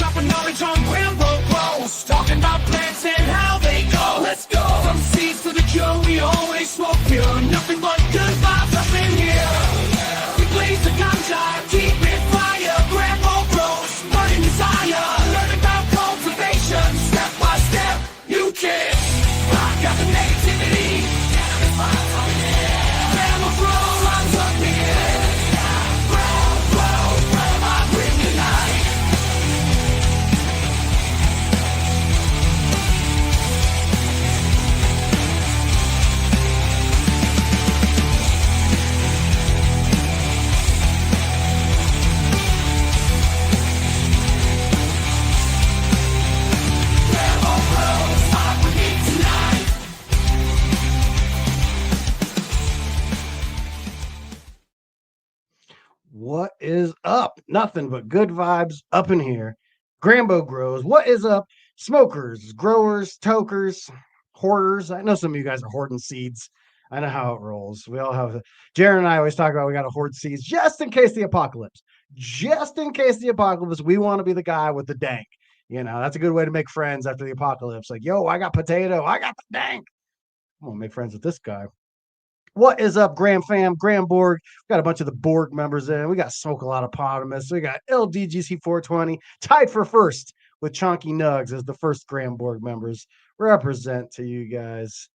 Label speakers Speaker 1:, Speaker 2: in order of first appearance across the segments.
Speaker 1: dropping knowledge on Grambo grows. Talking about plants and how they go. Let's go. From seeds to the cure, we always smoke pure. Nothing but good vibes up in here. We blaze the ganja, keep it fire. Grambo grows, burning desire. Learn about cultivation, step by step. You can. I got the negativity. Cannabis vibes up in here. Grambo grows, runs up here. Grow, where I bring you life.
Speaker 2: What is up? Nothing but good vibes up in here. Grambo grows. What is up? Smokers, growers, tokers, hoarders. I know some of you guys are hoarding seeds. I know how it rolls. We all have. Jared and I always talk about we got to hoard seeds just in case the apocalypse. Just in case the apocalypse, we want to be the guy with the dank. You know, that's a good way to make friends after the apocalypse. Like, yo, I got potato. I got the dank. I'm gonna make friends with this guy. What is up, GramFam, GramBorg? We got a bunch of the Borg members in. We got Smoke a Lot of Potamus. We got LDGC 420 tied for first with Chonky Nugs as the first GramBorg members. Represent to you guys.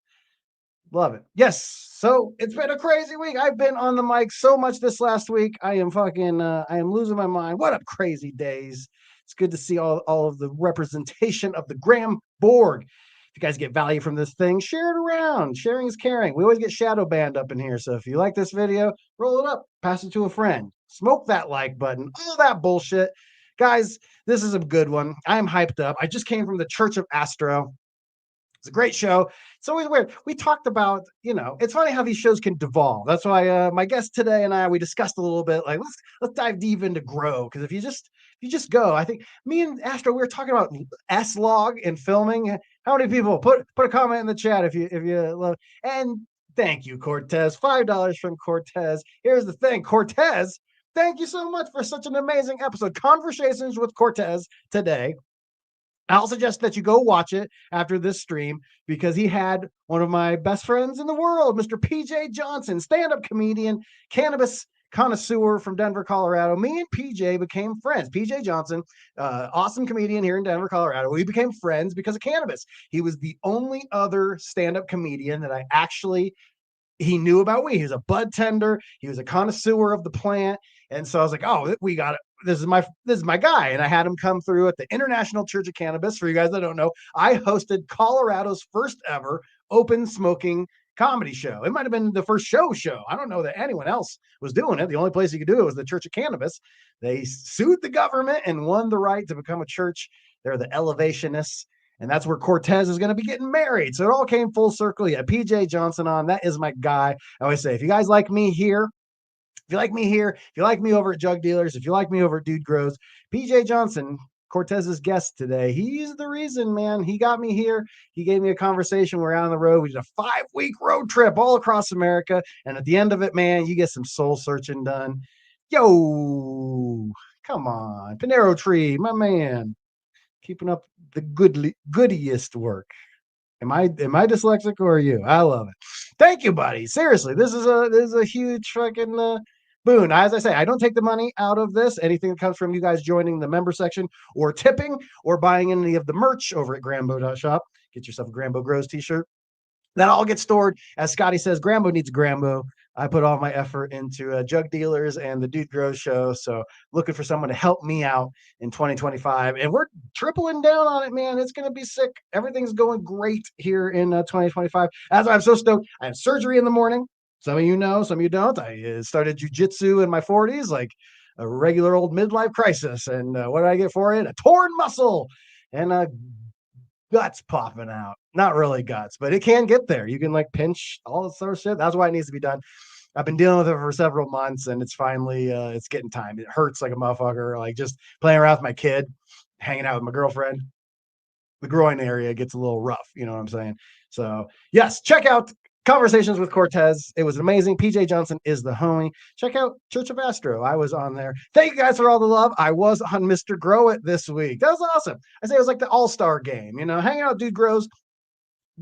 Speaker 2: Love it. Yes. So it's been a crazy week. I've been on the mic so much this last week. I am losing my mind. What up, crazy days? It's good to see all of the representation of the GramBorg. If you guys get value from this thing, share it around. Sharing is caring. We always get shadow banned up in here. So if you like this video, roll it up, pass it to a friend, smoke that like button, all that bullshit. Guys, this is a good one. I am hyped up. I just came from the Church of Astro. It's a great show. It's always weird. We talked about, it's funny how these shows can devolve. That's why my guest today and we discussed a little bit, like, let's dive deep into grow. Because if you just go, I think me and Astro, we were talking about S-log and filming. How many people put a comment in the chat if you love, and thank you, Cortez. $5 from Cortez. Here's the thing, Cortez, thank you so much for such an amazing episode. Conversations with Cortez today. I'll suggest that you go watch it after this stream because he had one of my best friends in the world, Mr. PJ Johnson, stand-up comedian, cannabis connoisseur from Denver, Colorado. Me and PJ became friends. PJ Johnson, awesome comedian here in Denver, Colorado. We became friends because of cannabis. He was the only other stand-up comedian that he knew about weed. He was a bud tender. He was a connoisseur of the plant. And so I was like, oh, we got it. This is my guy. And I had him come through at the International Church of Cannabis. For you guys that don't know, I hosted Colorado's first ever open smoking comedy show. It might have been the first show. I don't know that anyone else was doing it. The only place you could do it was the Church of Cannabis. They sued the government and won the right to become a church. They're the Elevationists. And that's where Cortez is going to be getting married. So it all came full circle. Yeah, PJ Johnson on. That is my guy. I always say, if you guys like me here, if you like me over at Jug Dealers, if you like me over at Dude Grows, PJ Johnson, Cortez's guest today, he's the reason, man. He got me here. He gave me a conversation. We're out on the road. We did a 5-week road trip all across America. And at the end of it, man, you get some soul searching done. Yo, come on. Panero Tree, my man. Keeping up the goodiest work. Am I dyslexic or are you? I love it. Thank you, buddy. Seriously, this is a huge fucking boon. As I say, I don't take the money out of this. Anything that comes from you guys joining the member section or tipping or buying any of the merch over at GRAMBO.shop. Get yourself a Grambo Grows t-shirt. That all gets stored. As Scotty says, Grambo needs Grambo. I put all my effort into Jug Dealers and the Dude Grows show. So looking for someone to help me out in 2025. And we're tripling down on it, man. It's going to be sick. Everything's going great here in 2025. As I'm so stoked. I have surgery in the morning. Some of you know, some of you don't. I started jujitsu in my 40s, like a regular old midlife crisis. And what did I get for it? A torn muscle and guts popping out. Not really guts, but it can get there. You can like pinch all this sort of shit. That's why it needs to be done. I've been dealing with it for several months and it's finally, it's getting time. It hurts like a motherfucker. Like just playing around with my kid, hanging out with my girlfriend. The groin area gets a little rough. You know what I'm saying? So yes, check out Conversations with Cortez. It was amazing. PJ Johnson is the homie. Check out Church of Astro. I was on there. Thank you guys for all the love. I was on Mr. Grow It this week. That was awesome. I say it was like the all-star game, hanging out, Dude Grows.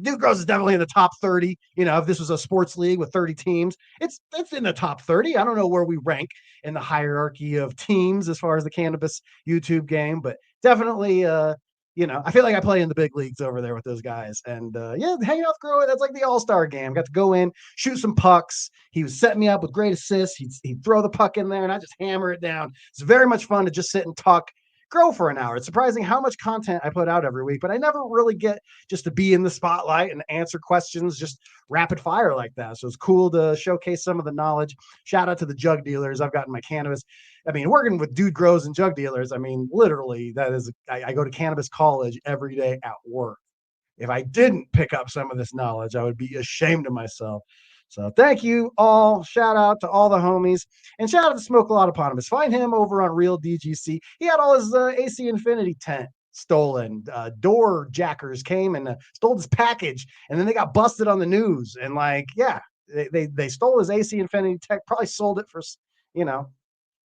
Speaker 2: Dude Grows is definitely in the top 30. If this was a sports league with 30 teams, it's in the top 30. I don't know where we rank in the hierarchy of teams as far as the cannabis YouTube game, but definitely I feel like I play in the big leagues over there with those guys. And hanging out with Grow It, that's like the all-star game. Got to go in, shoot some pucks. He was setting me up with great assists. He'd throw the puck in there and I just hammer it down. It's very much fun to just sit and talk, grow for an hour. It's surprising how much content I put out every week, but I never really get just to be in the spotlight and answer questions just rapid fire like that. So it's cool to showcase some of the knowledge. Shout out to the Jug Dealers. I've gotten my cannabis. Working with Dude Grows and Jug Dealers, literally, that is, I go to cannabis college every day at work. If I didn't pick up some of this knowledge, I would be ashamed of myself. So thank you all. Shout out to all the homies. And shout out to Smoke a Lot Eponymous. Find him over on Real DGC. He had all his AC Infinity tent stolen. Door jackers came and stole his package. And then they got busted on the news. And they stole his AC Infinity tech, probably sold it for,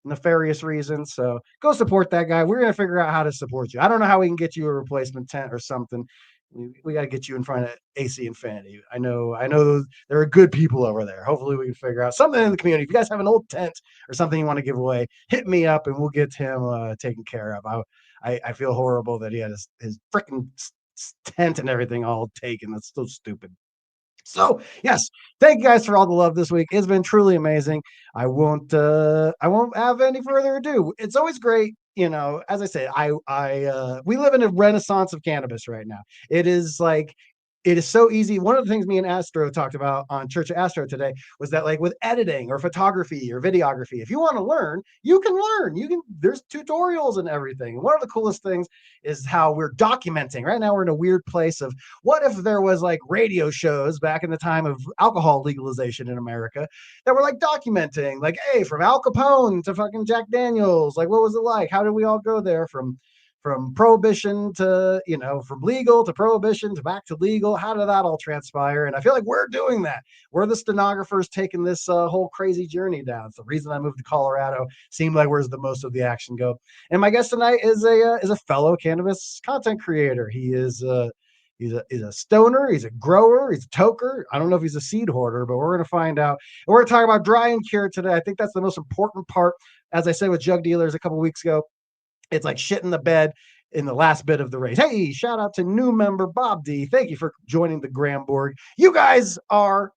Speaker 2: nefarious reasons. So go support that guy. We're going to figure out how to support you. I don't know how we can get you a replacement tent or something. We got to get you in front of AC Infinity. I know there are good people over there. Hopefully we can figure out something in the community. If you guys have an old tent or something you want to give away, hit me up and we'll get him taken care of. I feel horrible that he had his freaking tent and everything all taken. That's so stupid. So yes, thank you guys for all the love this week. It's been truly amazing. I won't have any further ado. It's always great. As I say, we live in a renaissance of cannabis right now. It is so easy. One of the things me and Astro talked about on Church of Astro today was that, like, with editing or photography or videography, if you want to learn, you can learn. There's tutorials and everything. One of the coolest things is how we're documenting. Right now, we're in a weird place of what if there was like radio shows back in the time of alcohol legalization in America that were like documenting, like, hey, from Al Capone to fucking Jack Daniels, like, what was it like? How did we all go there from prohibition to, from legal to prohibition to back to legal? How did that all transpire? And I feel like we're doing that. We're the stenographers taking this whole crazy journey down. It's the reason I moved to Colorado. Seemed like where's the most of the action go. And my guest tonight is a fellow cannabis content creator. He is he's a stoner. He's a grower. He's a toker. I don't know if he's a seed hoarder, but we're going to find out. And we're going to talk about dry and cure today. I think that's the most important part. As I said with Jug Dealers a couple weeks ago, it's like shit in the bed in the last bit of the race. Hey, shout out to new member Bob D. Thank you for joining the GramBoard. You guys are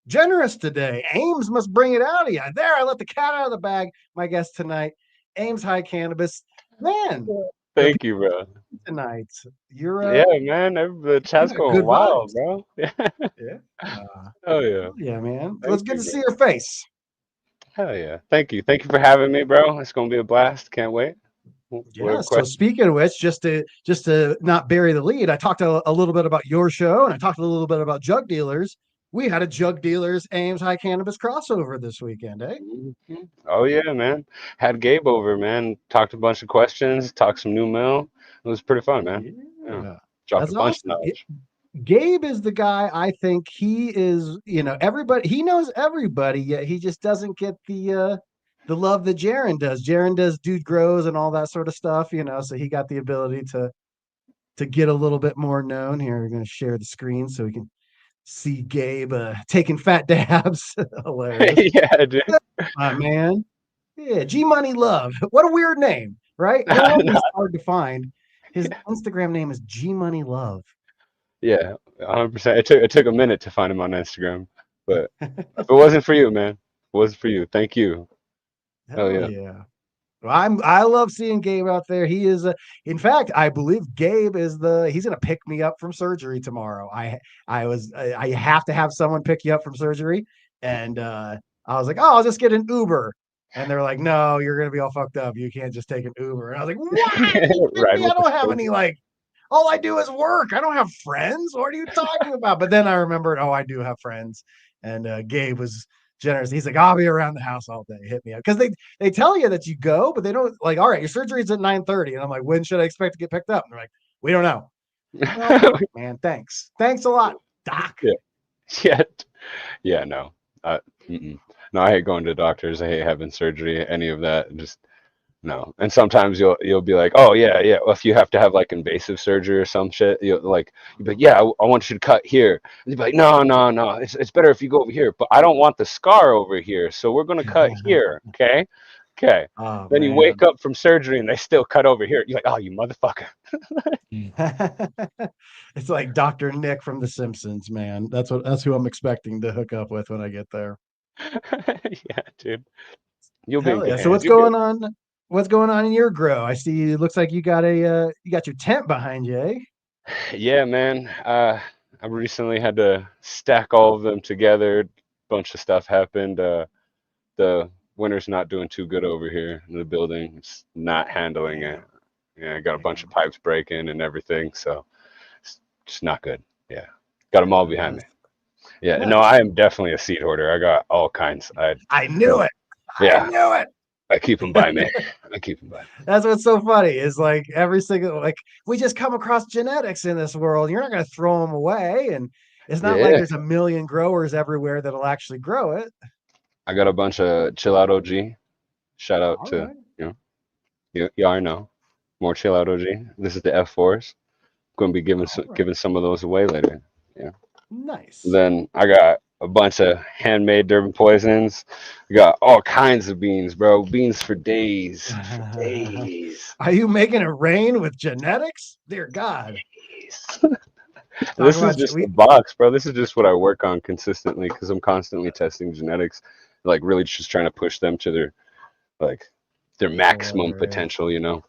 Speaker 2: generous today. Ames must bring it out of you. There, I let the cat out of the bag. My guest tonight, Ames High Cannabis. Man.
Speaker 3: Thank you, bro.
Speaker 2: Tonight. You're
Speaker 3: man. The chat's going wild, bro. Oh, yeah.
Speaker 2: Yeah, man. So it's good to see your face.
Speaker 3: Hell yeah. Thank you. Thank you for having me, bro. It's going to be a blast. Can't wait.
Speaker 2: Yeah. So speaking of which, just to not bury the lead, I talked a little bit about your show and I talked a little bit about Jug Dealers. We had a Jug Dealers Ames High Cannabis crossover this weekend, eh?
Speaker 3: Mm-hmm. Oh yeah, man. Had Gabe over, man. Talked a bunch of questions, talked some new mail. It was pretty fun, man. Yeah. Dropped
Speaker 2: That's
Speaker 3: a bunch
Speaker 2: awesome.
Speaker 3: of knowledge.
Speaker 2: Gabe is the guy. I think he is, everybody, he knows everybody, yet he just doesn't get the love that Jaron does. Jaron does Dude Grows and all that sort of stuff, so he got the ability to get a little bit more known. Here, we're going to share the screen so we can see Gabe taking fat dabs. Hilarious.
Speaker 3: Yeah, dude.
Speaker 2: Man. Yeah, G Money Love. What a weird name, right? It's hard to find. His Instagram name is G Money Love.
Speaker 3: Yeah, 100%. It took a minute to find him on Instagram, but if it wasn't for you, man, it wasn't for you. Thank you.
Speaker 2: Hell yeah. Well, I love seeing Gabe out there. He is in fact, I believe Gabe is he's gonna pick me up from surgery tomorrow. I have to have someone pick you up from surgery. And I was like, oh, I'll just get an Uber. And they're like, no, you're gonna be all fucked up. You can't just take an Uber. And I was like, what? I don't have any, all I do is work. I don't have friends. What are you talking about? But then I remembered, I do have friends. And Gabe was generous. He's like, I'll be around the house all day. Hit me up. Because they tell you that you go, but they don't, like, all right, your surgery's at 9:30. And I'm like, when should I expect to get picked up? And they're like, we don't know. Man, thanks. Thanks a lot, Doc.
Speaker 3: Yeah. Yet. Yeah, no. Mm-mm. No, I hate going to doctors. I hate having surgery, any of that. Just no. And sometimes you'll be like, oh yeah, yeah. Well, if you have to have like invasive surgery or some shit, you'll be like, yeah, I want you to cut here. And you'll be like, no, no, no. It's better if you go over here. But I don't want the scar over here, so we're gonna cut here. Okay, okay.
Speaker 2: Oh
Speaker 3: Then you
Speaker 2: man.
Speaker 3: wake up from surgery and they still cut over here. You're like, oh, you motherfucker.
Speaker 2: It's like Dr. Nick from The Simpsons, man. That's who I'm expecting to hook up with when I get there.
Speaker 3: Yeah, dude. You'll be in
Speaker 2: Hell
Speaker 3: good
Speaker 2: yeah. So
Speaker 3: hands. You're good.
Speaker 2: what's going on in your grow? I see it looks like you got you got your tent behind you, eh?
Speaker 3: Yeah, man. I recently had to stack all of them together. Bunch of stuff happened. The winter's not doing too good over here in the building. It's not handling it. Yeah, I got a bunch of pipes breaking and everything, so it's just not good. Yeah, got them all behind me. Yeah, no,
Speaker 2: Nice.
Speaker 3: I am definitely a seed hoarder. I got all kinds.
Speaker 2: I knew it. I
Speaker 3: Yeah,
Speaker 2: knew it.
Speaker 3: I keep them by me. I keep them by me.
Speaker 2: That's what's so funny is like every single like we just come across genetics in this world. You're not going to throw them away, and it's not like
Speaker 3: Yeah,
Speaker 2: there's a million growers everywhere that'll actually grow it.
Speaker 3: I got a bunch of chill out OG. Shout out
Speaker 2: All
Speaker 3: to
Speaker 2: right.
Speaker 3: you already know more chill out OG. This is the F4s. Going to be
Speaker 2: All right.
Speaker 3: giving some of those away later. Yeah.
Speaker 2: Nice.
Speaker 3: Then I got a bunch of handmade Durban poisons. I got all kinds of beans, bro. Beans for days. For days.
Speaker 2: Are you making it rain with genetics? Dear God.
Speaker 3: Days.
Speaker 2: Talk
Speaker 3: This is
Speaker 2: about
Speaker 3: just
Speaker 2: we
Speaker 3: the box, bro. This is just what I work on consistently because I'm constantly testing genetics, like really just trying to push them to like their maximum
Speaker 2: hilarious.
Speaker 3: potential, you know.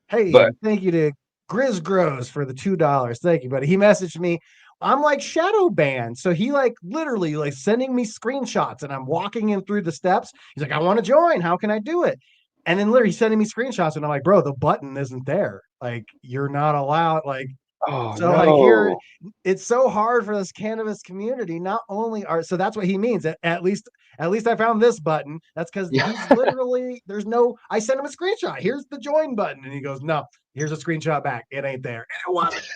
Speaker 2: Hey,
Speaker 3: But
Speaker 2: thank you to Grizz Grows for the $2. Thank you, buddy. He messaged me. I'm like shadow banned. So he like literally like sending me screenshots and I'm walking him through the steps. He's like, I want to join. How can I do it? And then literally sending me screenshots and I'm like, bro, the button isn't there. Like you're not allowed. Like
Speaker 3: oh
Speaker 2: so like here,
Speaker 3: no.
Speaker 2: it's so hard for this cannabis community. Not only are so that's what he means. At least I found this button. That's because
Speaker 3: Yeah.
Speaker 2: he's literally there's no. I sent him a screenshot. Here's the join button, and he goes, no. Here's a screenshot back. It ain't there. And it wasn't.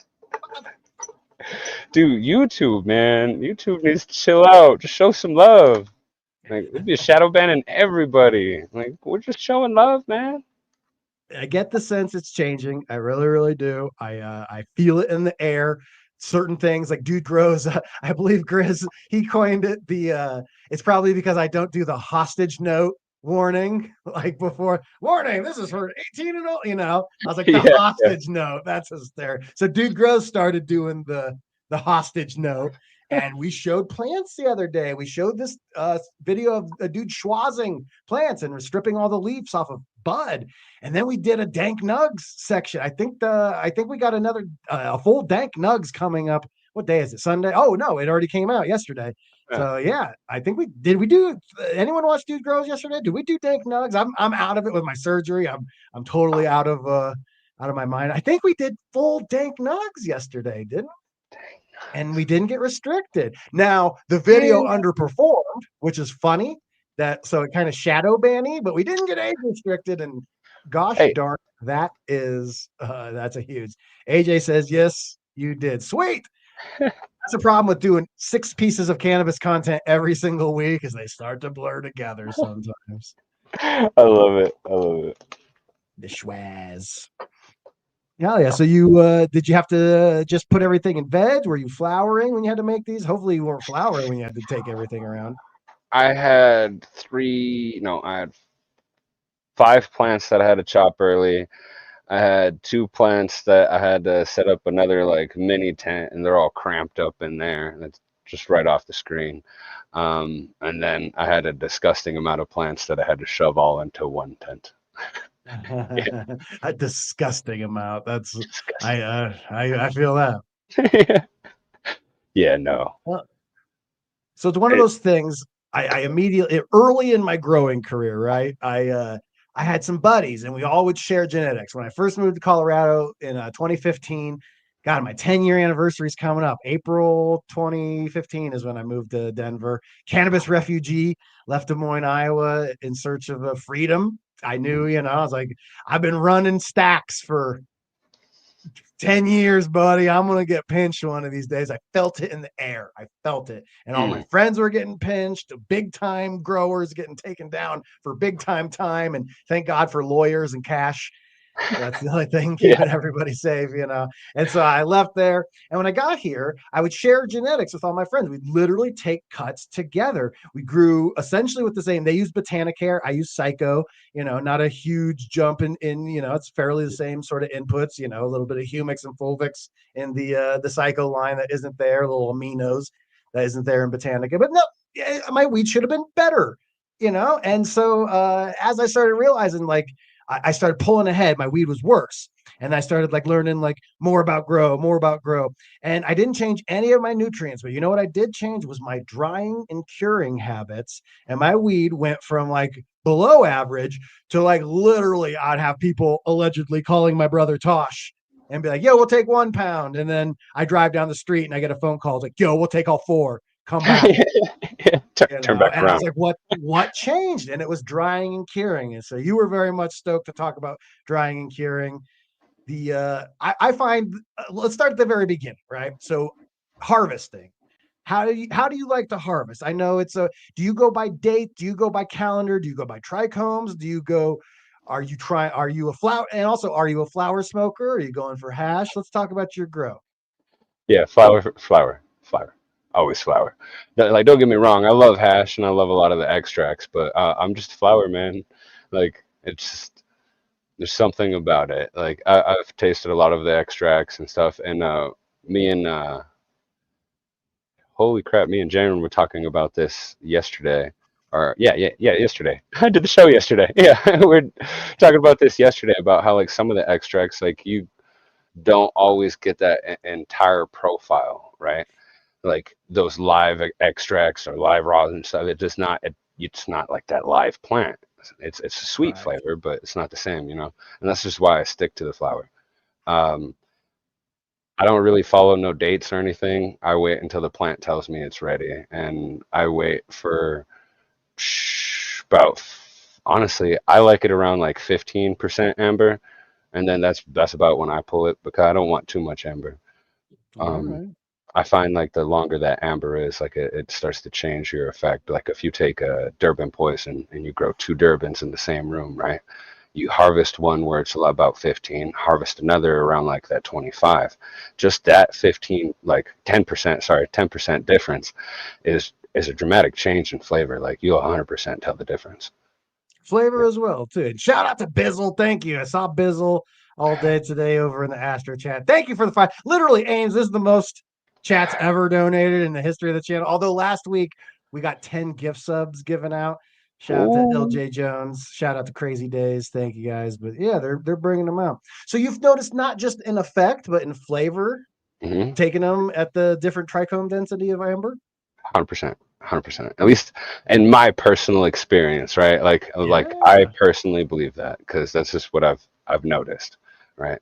Speaker 3: Dude, YouTube, man. YouTube needs to chill out. Just show some love. Like we'd be shadow banning everybody. Like we're just showing love, man.
Speaker 2: I get the sense it's changing. I really, really do. I feel it in the air. Certain things like Dude Grows. I believe Grizz he coined it. It's probably because I don't do the hostage note warning like before. Warning, this is for 18 and old. You know, I was like the
Speaker 3: Yeah, yeah.
Speaker 2: hostage note. That's his there. So Dude Grows started doing the hostage note. And we showed plants the other day. We showed this video of a dude schwazzing plants and stripping all the leaves off of bud. And then we did a dank nugs section. I think we got another a full dank nugs coming up. What day is it? Sunday? Oh no, it already came out yesterday.
Speaker 3: Yeah.
Speaker 2: So yeah, I think we do. Anyone watch Dude Grows yesterday? Did we do dank nugs? I'm out of it with my surgery. I'm totally out of my mind. I think we did full dank nugs yesterday, didn't we? And we didn't get restricted. Now the video
Speaker 3: Yeah.
Speaker 2: underperformed, which is funny. That so it kind of shadow banny, but we didn't get age restricted. And gosh
Speaker 3: Hey,
Speaker 2: darn, that's a huge. AJ says yes, you did. Sweet. That's a problem with doing 6 pieces of cannabis content every single week, is they start to blur together sometimes.
Speaker 3: I love it. I love it.
Speaker 2: The schwaz. Hell yeah. So you did you have to just put everything in veg? Were you flowering when you had to make these? Hopefully you weren't flowering when you had to take everything around.
Speaker 3: I had three, no, I had 5 plants that I had to chop early. I had 2 plants that I had to set up another like mini tent, and they're all cramped up in there. That's just right off the screen. And then I had a disgusting amount of plants that I had to shove all into one tent. Yeah,
Speaker 2: A disgusting amount. That's
Speaker 3: disgusting.
Speaker 2: I feel that.
Speaker 3: Yeah, no.
Speaker 2: Well, so it's one of
Speaker 3: It,
Speaker 2: those things. I immediately early in my growing career, right? I had some buddies and we all would share genetics. When I first moved to Colorado in 2015, God, my 10-year anniversary is coming up. April 2015 is when I moved to Denver. Cannabis refugee, left Des Moines, Iowa in search of freedom. I knew, I was like, I've been running stacks for 10 years, buddy. I'm going to get pinched one of these days. I felt it in the air. I felt it. And all my friends were getting pinched, big time growers getting taken down for big time. And thank God for lawyers and cash. That's the only thing keeping everybody safe, you know. And so I left there. And when I got here, I would share genetics with all my friends. We'd literally take cuts together. We grew essentially with the same. They use Botanicare. I use Psycho, you know, not a huge jump in, you know, it's fairly the same sort of inputs, you know, a little bit of humics and fulvics in the Psycho line that isn't there, little aminos that isn't there in Botanica. But no, my weed should have been better, you know. And so as I started realizing, like, I started pulling ahead. My weed was worse. And I started like learning like more about grow. And I didn't change any of my nutrients, but you know what I did change was my drying and curing habits. And my weed went from like below average to like literally I'd have people allegedly calling my brother Tosh and be like, yo, we'll take 1 pound. And then I drive down the street and I get a phone call like, yo, we'll take all 4. Come back.
Speaker 3: Turn back
Speaker 2: and
Speaker 3: around.
Speaker 2: I was like, what changed? And it was drying and curing. And so you were very much stoked to talk about drying and curing. I find let's start at the very beginning, right? So harvesting. How do you like to harvest? I know do you go by date? Do you go by calendar? Do you go by trichomes? Are you a flower? And also, are you a flower smoker? Are you going for hash? Let's talk about your grow.
Speaker 3: Yeah, flower. Always flower. Like, don't get me wrong, I love hash and I love a lot of the extracts, but I'm just flower, man. Like, it's just there's something about it. Like, I've tasted a lot of the extracts and stuff, and me and holy crap, me and Jaron were talking about this yesterday. Or yesterday. I did the show yesterday. Yeah, we're talking about this yesterday about how like some of the extracts, like you don't always get that entire profile, right? Like those live extracts or live raws and stuff. It's not like that live plant. It's a sweet flavor, but it's not the same, you know. And that's just why I stick to the flower. I don't really follow no dates or anything. I wait until the plant tells me it's ready, and I wait for about, honestly, I like it around like 15% amber, and then that's about when I pull it because I don't want too much amber. I find like the longer that amber is, like it starts to change your effect. Like if you take a Durban poison and you grow 2 Durbans in the same room, right? You harvest one where it's about 15, harvest another around like that 25. Just that 15, like 10% difference is a dramatic change in flavor. Like you'll 100% tell the difference.
Speaker 2: Flavor as well too. And shout out to Bizzle. Thank you. I saw Bizzle all day today over in the Astro chat. Thank you for the 5. Literally, Ames, this is the most chats ever donated in the history of the channel. Although last week we got 10 gift subs given out. Shout out to LJ Jones. Shout out to Crazy Days. Thank you guys. But yeah, they're bringing them out. So you've noticed not just in effect, but in flavor, taking them at the different trichome density of amber.
Speaker 3: 100%. At least in my personal experience, right? Like I personally believe that because that's just what I've noticed, right?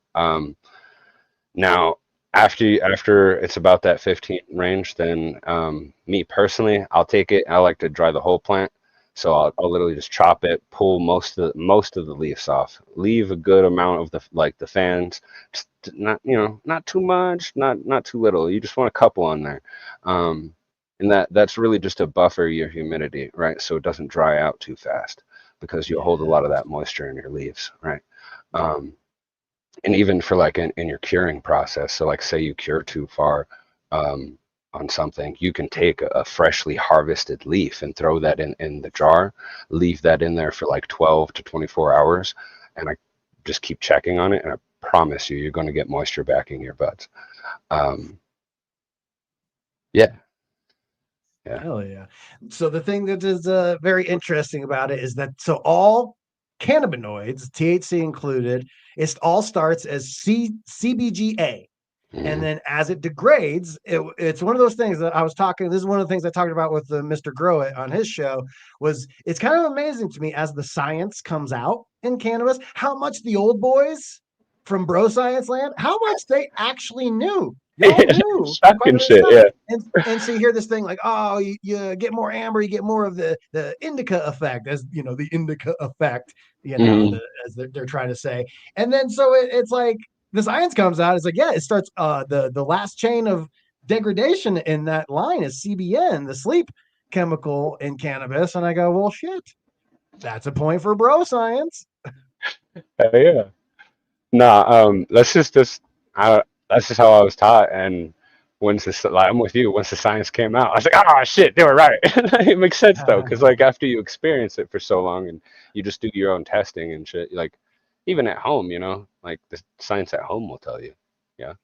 Speaker 3: Now after it's about that 15 range, then me personally, I'll take it. I like to dry the whole plant, so I'll literally just chop it, pull most of the leaves off, leave a good amount of the fans, just not not too much, not too little. You just want a couple on there. And that's really just to buffer your humidity, right? So it doesn't dry out too fast because you'll hold a lot of that moisture in your leaves, right? And even for like in your curing process, so like say you cure too far on something, you can take a freshly harvested leaf and throw that in the jar, leave that in there for like 12 to 24 hours, and I just keep checking on it, and I promise you're going to get moisture back in your buds. Yeah.
Speaker 2: Hell yeah. So the thing that is very interesting about it is that all cannabinoids, THC included, it all starts as CBGA. And then as it degrades, it's one of those things that I was talking. This is one of the things I talked about with Mr. Grow It on his show. It's kind of amazing to me as the science comes out in cannabis, how much the old boys from Bro Science Land, how much they actually knew. Y'all knew
Speaker 3: shocking shit, yeah.
Speaker 2: And so you hear this thing like, oh, you get more amber, you get more of the indica effect, as you know, the indica effect, as they're trying to say. And then so it's like the science comes out. It's like, yeah, it starts the last chain of degradation in that line is CBN, the sleep chemical in cannabis. And I go, well, shit, that's a point for bro science.
Speaker 3: Yeah. Nah, that's just how I was taught. And like, I'm with you. Once the science came out, I was like, oh shit, they were right. It makes sense though, because like after you experience it for so long and you just do your own testing and shit, like even at home, like the science at home will tell you. Yeah.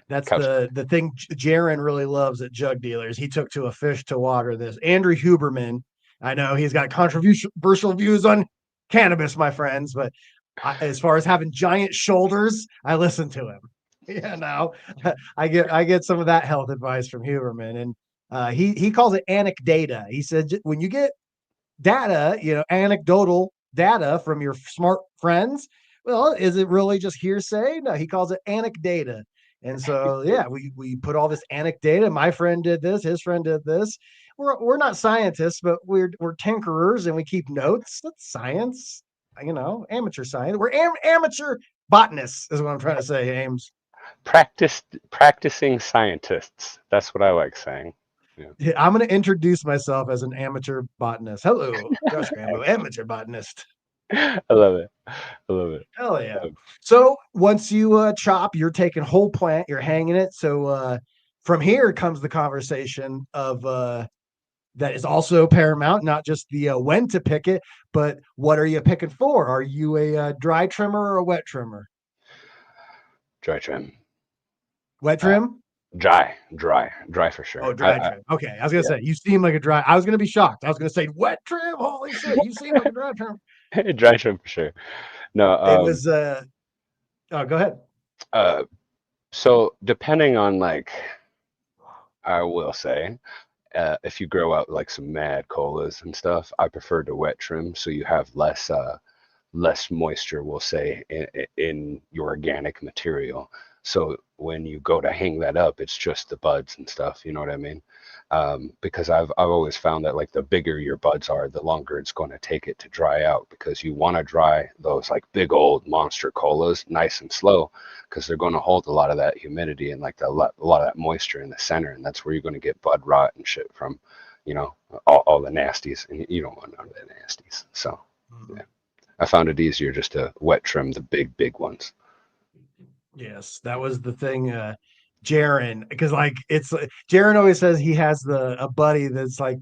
Speaker 2: That's
Speaker 3: Couch.
Speaker 2: the thing Jaron really loves at Jug Dealers. He took to a fish to water this. Andrew Huberman, I know he's got controversial views on cannabis, my friends, but as far as having giant shoulders, I listen to him. Yeah, no, I get some of that health advice from Huberman, and he calls it anecdata. He said when you get data, anecdotal data from your smart friends, well, is it really just hearsay? No, he calls it anecdata. And so, yeah, we put all this anecdata. My friend did this. His friend did this. We're not scientists, but we're tinkerers, and we keep notes. That's science, amateur science. We're amateur botanists, is what I'm trying to say, Ames.
Speaker 3: Practicing scientists. That's what I like saying.
Speaker 2: Yeah, I'm going to introduce myself as an amateur botanist. Hello, Josh Grambo, amateur botanist.
Speaker 3: I love it. I love it.
Speaker 2: Hell yeah. So once you chop, you're taking whole plant, you're hanging it. So from here comes the conversation of that is also paramount, not just the when to pick it, but what are you picking for? Are you a dry trimmer or a wet trimmer?
Speaker 3: Dry trim.
Speaker 2: Wet trim?
Speaker 3: Dry for sure.
Speaker 2: Oh, dry trim. Okay, I was gonna say you seem like a dry. I was gonna be shocked. I was gonna say wet trim. Holy shit, you seem like a dry trim.
Speaker 3: Dry trim for sure. No,
Speaker 2: it was. Oh, go ahead.
Speaker 3: So depending on like, I will say, if you grow out like some mad colas and stuff, I prefer to wet trim so you have less moisture, we'll say, in your organic material. So when you go to hang that up, it's just the buds and stuff. You know what I mean? Because I've always found that like the bigger your buds are, the longer it's going to take it to dry out, because you want to dry those like big old monster colas nice and slow, because they're going to hold a lot of that humidity and like a lot of that moisture in the center, and that's where you're going to get bud rot and shit from, all the nasties, and you don't want none of the nasties. So yeah, I found it easier just to wet trim the big ones.
Speaker 2: Yes, that was the thing. Jaron, because like Jaron always says he has a buddy that's like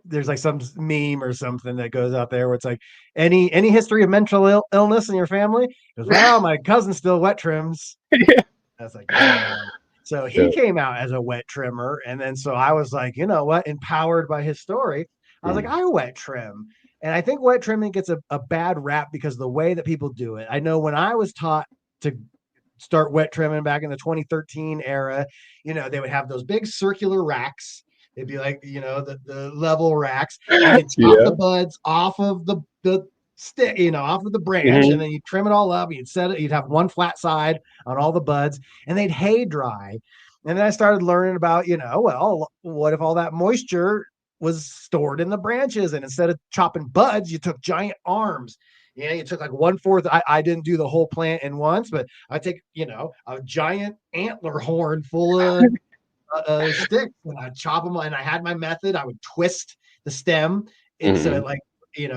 Speaker 2: there's like some meme or something that goes out there where it's like any history of mental illness in your family. He goes, well, my cousin still wet trims.
Speaker 3: Yeah.
Speaker 2: That's like, oh. So he came out as a wet trimmer, and then so I was like, you know what, empowered by his story, I was like, I wet trim. And I think wet trimming gets a bad rap because the way that people do it. I know when I was taught to start wet trimming back in the 2013 era, they would have those big circular racks. It'd be like, the level racks, and you chop the buds off of the stick, off of the branch, and then you trim it all up. You'd set it, you'd have one flat side on all the buds, and they'd hay dry. And then I started learning about, well, what if all that moisture was stored in the branches? And instead of chopping buds, you took giant arms. You took like 1/4. I didn't do the whole plant in once, but I take, a giant antler horn full of sticks, and I chop them. And I had my method. I would twist the stem so it like,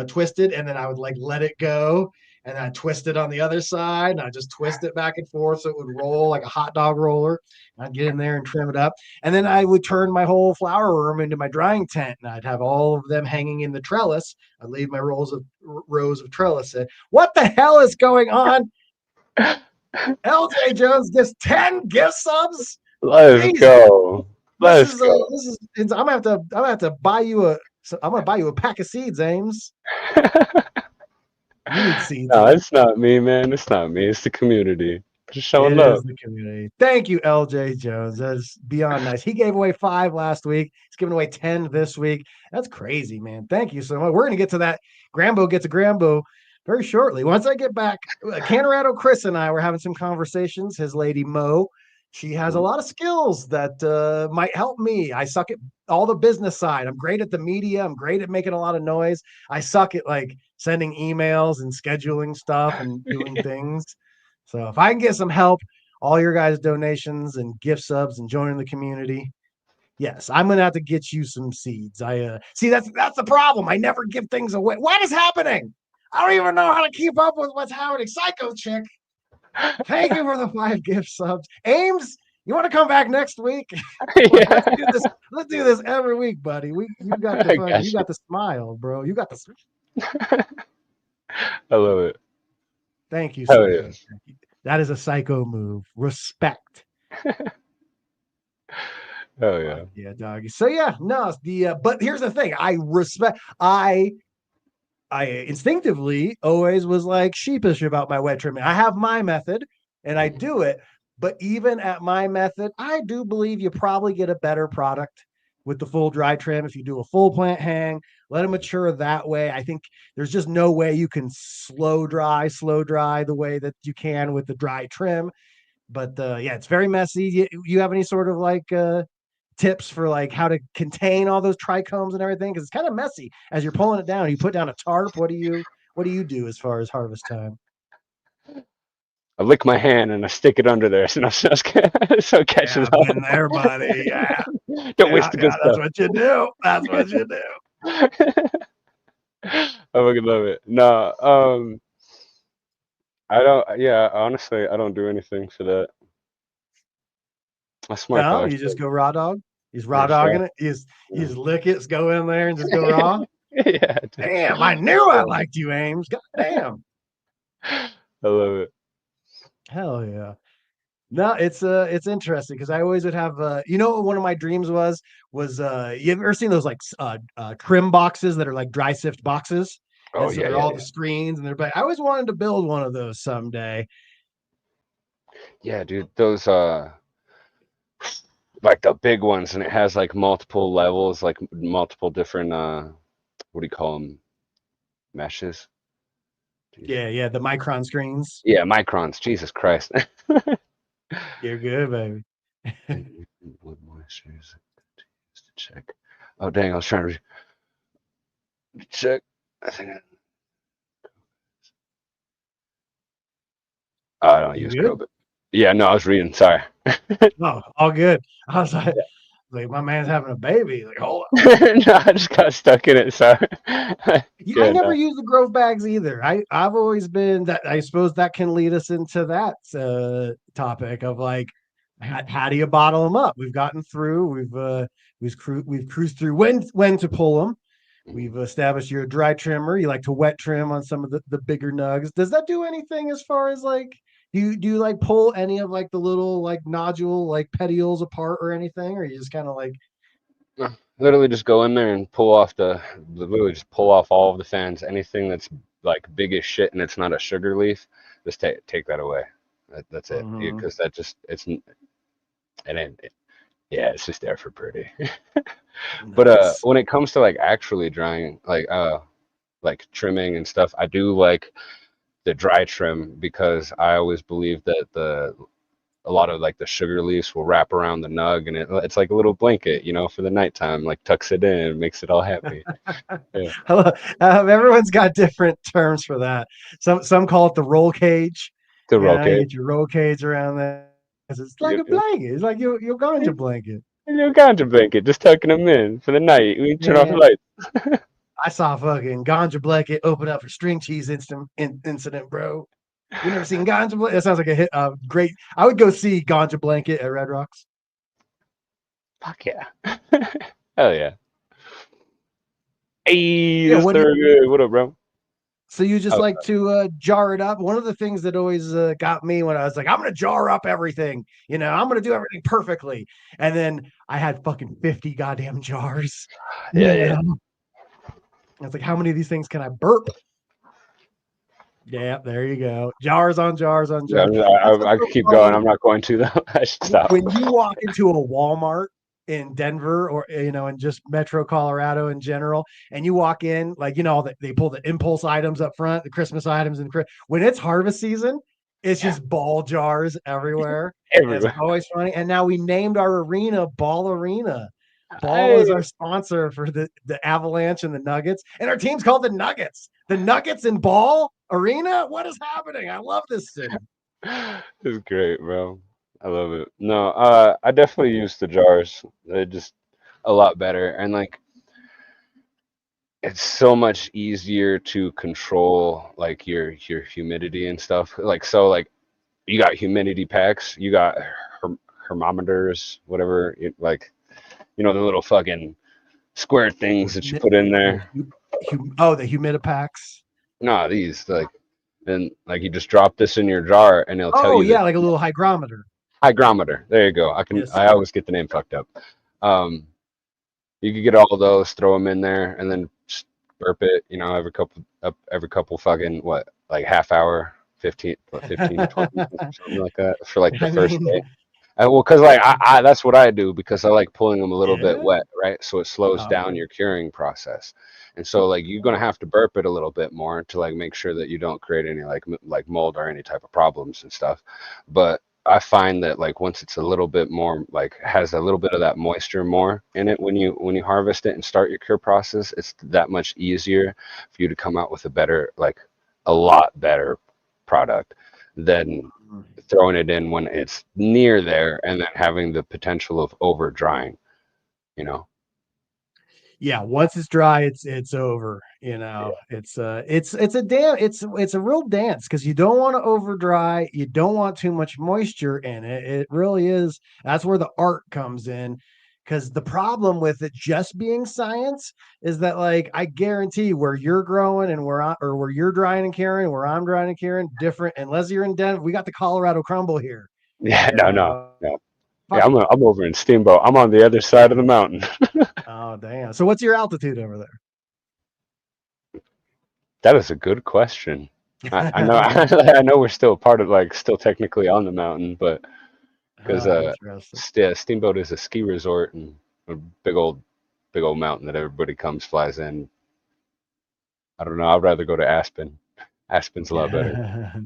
Speaker 2: twisted, and then I would like let it go, and I twist it on the other side, and I just twist it back and forth so it would roll like a hot dog roller. I'd get in there and trim it up, and then I would turn my whole flower room into my drying tent, and I'd have all of them hanging in the trellis. I'd leave my rows of trellis in. What the hell is going on? LJ Jones gets 10 gift subs.
Speaker 3: Let's go.
Speaker 2: I'm gonna have to buy you I'm gonna buy you a pack of seeds, Ames. You need seeds.
Speaker 3: No, it's not me, man. It's not me. It's the community. Just showing love.
Speaker 2: It is the community. Thank you, LJ Jones. That's beyond nice. He gave away 5 last week. He's giving away 10 this week. That's crazy, man. Thank you so much. We're gonna get to that. Grambo gets a Grambo very shortly. Once I get back, Canorado Chris and I were having some conversations. His lady Mo, she has a lot of skills that might help me. I suck at all the business side. I'm great at the media. I'm great at making a lot of noise. I suck at like sending emails and scheduling stuff and doing things. So if I can get some help, all your guys' donations and gift subs and joining the community, yes, I'm gonna have to get you some seeds. I see that's the problem. I never give things away. What is happening? I don't even know how to keep up with what's happening. Psycho chick. Thank you for the 5 gift subs. Ames, you want to come back next week?
Speaker 3: Yeah,
Speaker 2: Let's do this. Let's do this every week, buddy. You got the
Speaker 3: I
Speaker 2: fun,
Speaker 3: got
Speaker 2: you
Speaker 3: you.
Speaker 2: got the smile, bro. You got the.
Speaker 3: I love it.
Speaker 2: Thank you,
Speaker 3: Hell yeah.
Speaker 2: Psycho. That is a psycho move. Respect.
Speaker 3: Hell yeah.
Speaker 2: Yeah, doggy. So yeah, no, but here's the thing. I instinctively always was like sheepish about my wet trimming. I have my method and I do it, but even at my method, I do believe you probably get a better product with the full dry trim if you do a full plant hang, let it mature that way. I think there's just no way you can slow dry the way that you can with the dry trim. But yeah, it's very messy. You have any sort of like tips for like how to contain all those trichomes and everything? Because it's kind of messy as you're pulling it down. You put down a tarp. What do you do as far as harvest time?
Speaker 3: I lick my hand and I stick it under there so it catches
Speaker 2: Yeah,
Speaker 3: on.
Speaker 2: been there, buddy. Yeah,
Speaker 3: Don't waste the good
Speaker 2: that's
Speaker 3: stuff.
Speaker 2: what you do. That's what you do.
Speaker 3: I fucking love it. No, I don't. Yeah, honestly, I don't do anything for that. That's smart though.
Speaker 2: No,
Speaker 3: I
Speaker 2: you just
Speaker 3: should.
Speaker 2: go raw dog. He's
Speaker 3: I
Speaker 2: raw
Speaker 3: should.
Speaker 2: dogging it. You
Speaker 3: Yeah.
Speaker 2: just lick it, just go in there and just go raw.
Speaker 3: Yeah, dude.
Speaker 2: Damn, I knew I liked you, Ames. God damn.
Speaker 3: I love it.
Speaker 2: Hell yeah. No, it's interesting because I always would have what one of my dreams was you ever seen those like trim boxes that are like dry sift boxes?
Speaker 3: Oh
Speaker 2: And so
Speaker 3: yeah,
Speaker 2: they're
Speaker 3: yeah,
Speaker 2: all
Speaker 3: yeah.
Speaker 2: the screens and they're I always wanted to build one of those someday.
Speaker 3: Yeah, dude. Those like the big ones, and it has like multiple levels, like multiple different what do you call them? Meshes. Jeez.
Speaker 2: Yeah, the micron screens.
Speaker 3: Yeah, microns. Jesus Christ.
Speaker 2: You're good, baby.
Speaker 3: Wood moistures to check. Oh dang, I was trying to check. I think I don't
Speaker 2: You
Speaker 3: use
Speaker 2: good?
Speaker 3: Cobit. Yeah, no, I was reading. Sorry.
Speaker 2: No, all good. I was like my man's having a baby. Like, hold on.
Speaker 3: No, I just got stuck in it. Sorry.
Speaker 2: Yeah, I
Speaker 3: Yeah,
Speaker 2: never
Speaker 3: no.
Speaker 2: use the growth bags either. I've always been that. I suppose that can lead us into that topic of like, how do you bottle them up? We've gotten through. We've cruised through when to pull them. We've established you're a dry trimmer. You like to wet trim on some of the bigger nugs. Does that do anything as far as like do you like pull any of like the little like nodule like petioles apart or anything, or you just kind of like
Speaker 3: No, literally just go in there and pull off literally just pull off all of the fans. Anything that's like big as shit and it's not a sugar leaf, just take that away. That's it.
Speaker 2: Mhm.
Speaker 3: Because that just and then yeah, it's just there for pretty. But
Speaker 2: Nice.
Speaker 3: when it comes to like actually drying, like trimming and stuff, I do like the dry trim because I always believe that a lot of like the sugar leaves will wrap around the nug and it's like a little blanket, for the nighttime, like tucks it in, makes it all happy. Yeah,
Speaker 2: Hello. Everyone's got different terms for that. Some call it the roll cage.
Speaker 3: the roll
Speaker 2: You
Speaker 3: cage.
Speaker 2: get your roll cage around there. It's like
Speaker 3: Yep,
Speaker 2: a blanket. It's like your ganja blanket.
Speaker 3: little ganja blanket, just tucking them in for the night. We turn off the
Speaker 2: Man,
Speaker 3: lights.
Speaker 2: I saw a fucking ganja blanket open up for string cheese incident, bro. You never seen ganja blanket? That sounds like a hit. Great. I would go see ganja blanket at Red Rocks.
Speaker 3: Fuck yeah. Hell yeah. Hey,
Speaker 2: Yeah.
Speaker 3: this third good. What up, bro?
Speaker 2: So you just
Speaker 3: Oh,
Speaker 2: like to jar it up. One of the things that always got me when I was like, I'm gonna jar up everything, I'm gonna do everything perfectly. And then I had fucking 50 goddamn jars.
Speaker 3: yeah,
Speaker 2: You
Speaker 3: yeah.
Speaker 2: know? It's like, how many of these things can I burp? Yeah, there you go. Jars on jars on
Speaker 3: Yeah,
Speaker 2: jars. That's what's
Speaker 3: I
Speaker 2: so
Speaker 3: could keep going.
Speaker 2: funny.
Speaker 3: I'm not going to though. I should stop.
Speaker 2: When you walk into a Walmart in Denver or in just Metro Colorado in general, and you walk in, like they pull the impulse items up front, the Christmas items, and when it's harvest season, it's
Speaker 3: Yeah,
Speaker 2: just ball jars everywhere. And it's
Speaker 3: everywhere.
Speaker 2: always funny. And now we named our arena Ball Arena. Ball is
Speaker 3: Hey,
Speaker 2: our sponsor for the Avalanche and the Nuggets, and our team's called the Nuggets. The Nuggets and Ball Arena. What is happening? I love this city.
Speaker 3: It's great, bro. I love it. No, I definitely use the jars. They're just a lot better, and like it's so much easier to control like your humidity and stuff. Like so, like you got humidity packs, you got thermometers, whatever. Like the little fucking square things that you put in there.
Speaker 2: The humidipacks.
Speaker 3: No, these like then like you just drop this in your jar and it'll tell
Speaker 2: Oh
Speaker 3: you the
Speaker 2: yeah, like a little hygrometer.
Speaker 3: hygrometer. There you go.
Speaker 2: Yes.
Speaker 3: I always get the name fucked up. Um, you could get all of those, throw them in there, and then just burp it. Every couple fucking what like half hour, 15 to 20 minutes, something like that for like the
Speaker 2: I
Speaker 3: first
Speaker 2: mean,
Speaker 3: day. Well, because like I that's what I do because I like pulling them a little bit
Speaker 2: yeah.
Speaker 3: wet, right? So it slows
Speaker 2: Oh,
Speaker 3: down your curing process. And so like you're gonna have to burp it a little bit more to like make sure that you don't create any like mold or any type of problems and stuff. But I find that like once it's a little bit more like has a little bit of that moisture more in it when you harvest it and start your cure process, it's that much easier for you to come out with a better like a lot better product than throwing it in when it's near there and then having the potential of over drying, you know?
Speaker 2: yeah, once it's dry, it's over. It's it's a real dance because you don't want to over dry, you don't want too much moisture in it. It really is. That's where the art comes in. Because the problem with it just being science is that, like, I guarantee where you're growing and where you're drying and carrying, where I'm drying and carrying, different. Unless you're in Denver, we got the Colorado crumble here.
Speaker 3: Yeah,
Speaker 2: You
Speaker 3: no, no,
Speaker 2: know,
Speaker 3: no. Yeah,
Speaker 2: fuck.
Speaker 3: I'm over in Steamboat. I'm on the other side of the mountain.
Speaker 2: Oh, damn. So, what's your altitude over
Speaker 3: That is a good question. I know
Speaker 2: there?
Speaker 3: I know we're still part of like still technically on the mountain, but because
Speaker 2: Interesting.
Speaker 3: Steamboat is a ski resort and a big old mountain that everybody flies in. I don't know. I'd rather go to Aspen. Aspen's a lot better.
Speaker 2: Yeah.